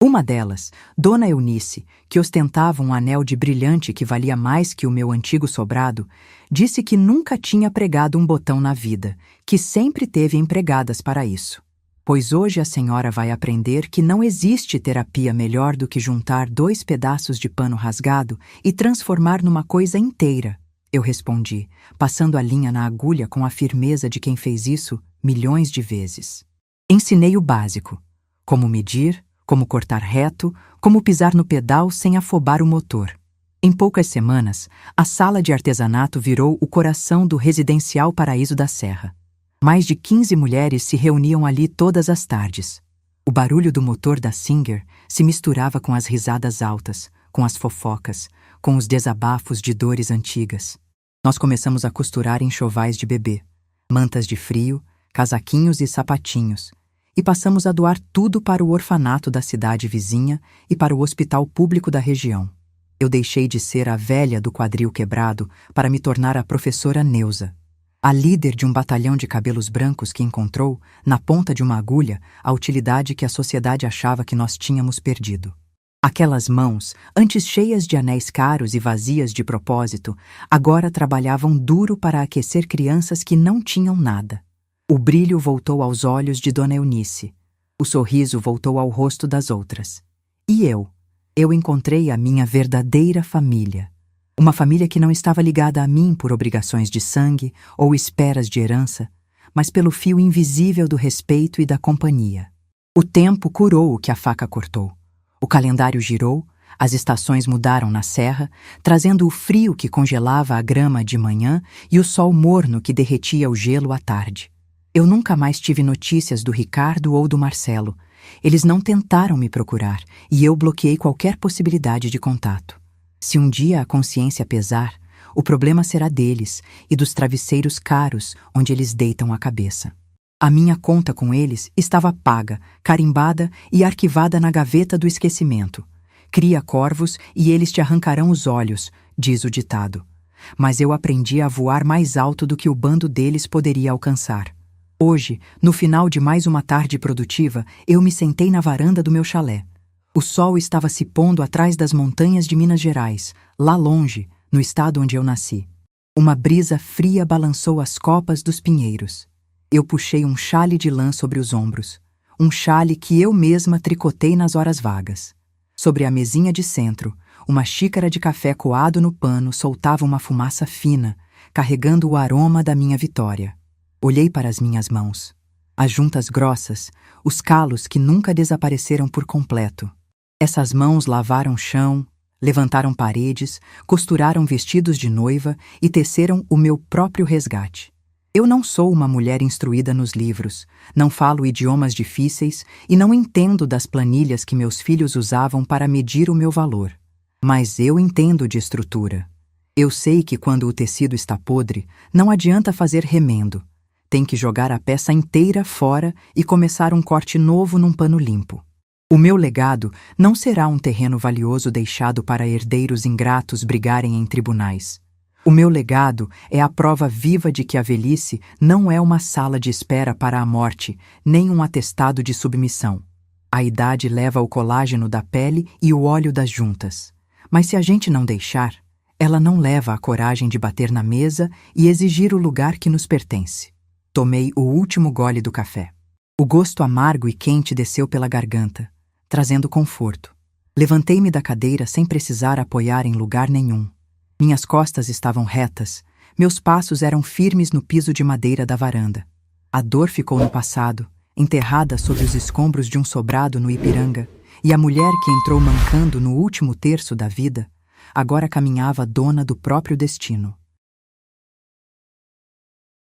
Uma delas, Dona Eunice, que ostentava um anel de brilhante que valia mais que o meu antigo sobrado, disse que nunca tinha pregado um botão na vida, que sempre teve empregadas para isso. Pois hoje a senhora vai aprender que não existe terapia melhor do que juntar 2 pedaços de pano rasgado e transformar numa coisa inteira, eu respondi, passando a linha na agulha com a firmeza de quem fez isso milhões de vezes. Ensinei o básico: como medir, como cortar reto, como pisar no pedal sem afobar o motor. Em poucas semanas, a sala de artesanato virou o coração do residencial Paraíso da Serra. Mais de 15 mulheres se reuniam ali todas as tardes. O barulho do motor da Singer se misturava com as risadas altas, com as fofocas, com os desabafos de dores antigas. Nós começamos a costurar enxovais de bebê, mantas de frio, casaquinhos e sapatinhos, e passamos a doar tudo para o orfanato da cidade vizinha e para o hospital público da região. Eu deixei de ser a velha do quadril quebrado para me tornar a professora Neuza, a líder de um batalhão de cabelos brancos que encontrou, na ponta de uma agulha, a utilidade que a sociedade achava que nós tínhamos perdido. Aquelas mãos, antes cheias de anéis caros e vazias de propósito, agora trabalhavam duro para aquecer crianças que não tinham nada. O brilho voltou aos olhos de Dona Eunice. O sorriso voltou ao rosto das outras. E eu encontrei a minha verdadeira família. Uma família que não estava ligada a mim por obrigações de sangue ou esperas de herança, mas pelo fio invisível do respeito e da companhia. O tempo curou o que a faca cortou. O calendário girou, as estações mudaram na serra, trazendo o frio que congelava a grama de manhã e o sol morno que derretia o gelo à tarde. Eu nunca mais tive notícias do Ricardo ou do Marcelo. Eles não tentaram me procurar e eu bloqueei qualquer possibilidade de contato. Se um dia a consciência pesar, o problema será deles e dos travesseiros caros onde eles deitam a cabeça. A minha conta com eles estava paga, carimbada e arquivada na gaveta do esquecimento. Cria corvos e eles te arrancarão os olhos, diz o ditado. Mas eu aprendi a voar mais alto do que o bando deles poderia alcançar. Hoje, no final de mais uma tarde produtiva, eu me sentei na varanda do meu chalé. O sol estava se pondo atrás das montanhas de Minas Gerais, lá longe, no estado onde eu nasci. Uma brisa fria balançou as copas dos pinheiros. Eu puxei um xale de lã sobre os ombros, um xale que eu mesma tricotei nas horas vagas. Sobre a mesinha de centro, uma xícara de café coado no pano soltava uma fumaça fina, carregando o aroma da minha vitória. Olhei para as minhas mãos. As juntas grossas, os calos que nunca desapareceram por completo. Essas mãos lavaram chão, levantaram paredes, costuraram vestidos de noiva e teceram o meu próprio resgate. Eu não sou uma mulher instruída nos livros, não falo idiomas difíceis e não entendo das planilhas que meus filhos usavam para medir o meu valor. Mas eu entendo de estrutura. Eu sei que quando o tecido está podre, não adianta fazer remendo. Tem que jogar a peça inteira fora e começar um corte novo num pano limpo. O meu legado não será um terreno valioso deixado para herdeiros ingratos brigarem em tribunais. O meu legado é a prova viva de que a velhice não é uma sala de espera para a morte, nem um atestado de submissão. A idade leva o colágeno da pele e o óleo das juntas. Mas se a gente não deixar, ela não leva a coragem de bater na mesa e exigir o lugar que nos pertence. Tomei o último gole do café. O gosto amargo e quente desceu pela garganta, trazendo conforto. Levantei-me da cadeira sem precisar apoiar em lugar nenhum. Minhas costas estavam retas, meus passos eram firmes no piso de madeira da varanda. A dor ficou no passado, enterrada sob os escombros de um sobrado no Ipiranga, e a mulher que entrou mancando no último terço da vida, agora caminhava dona do próprio destino.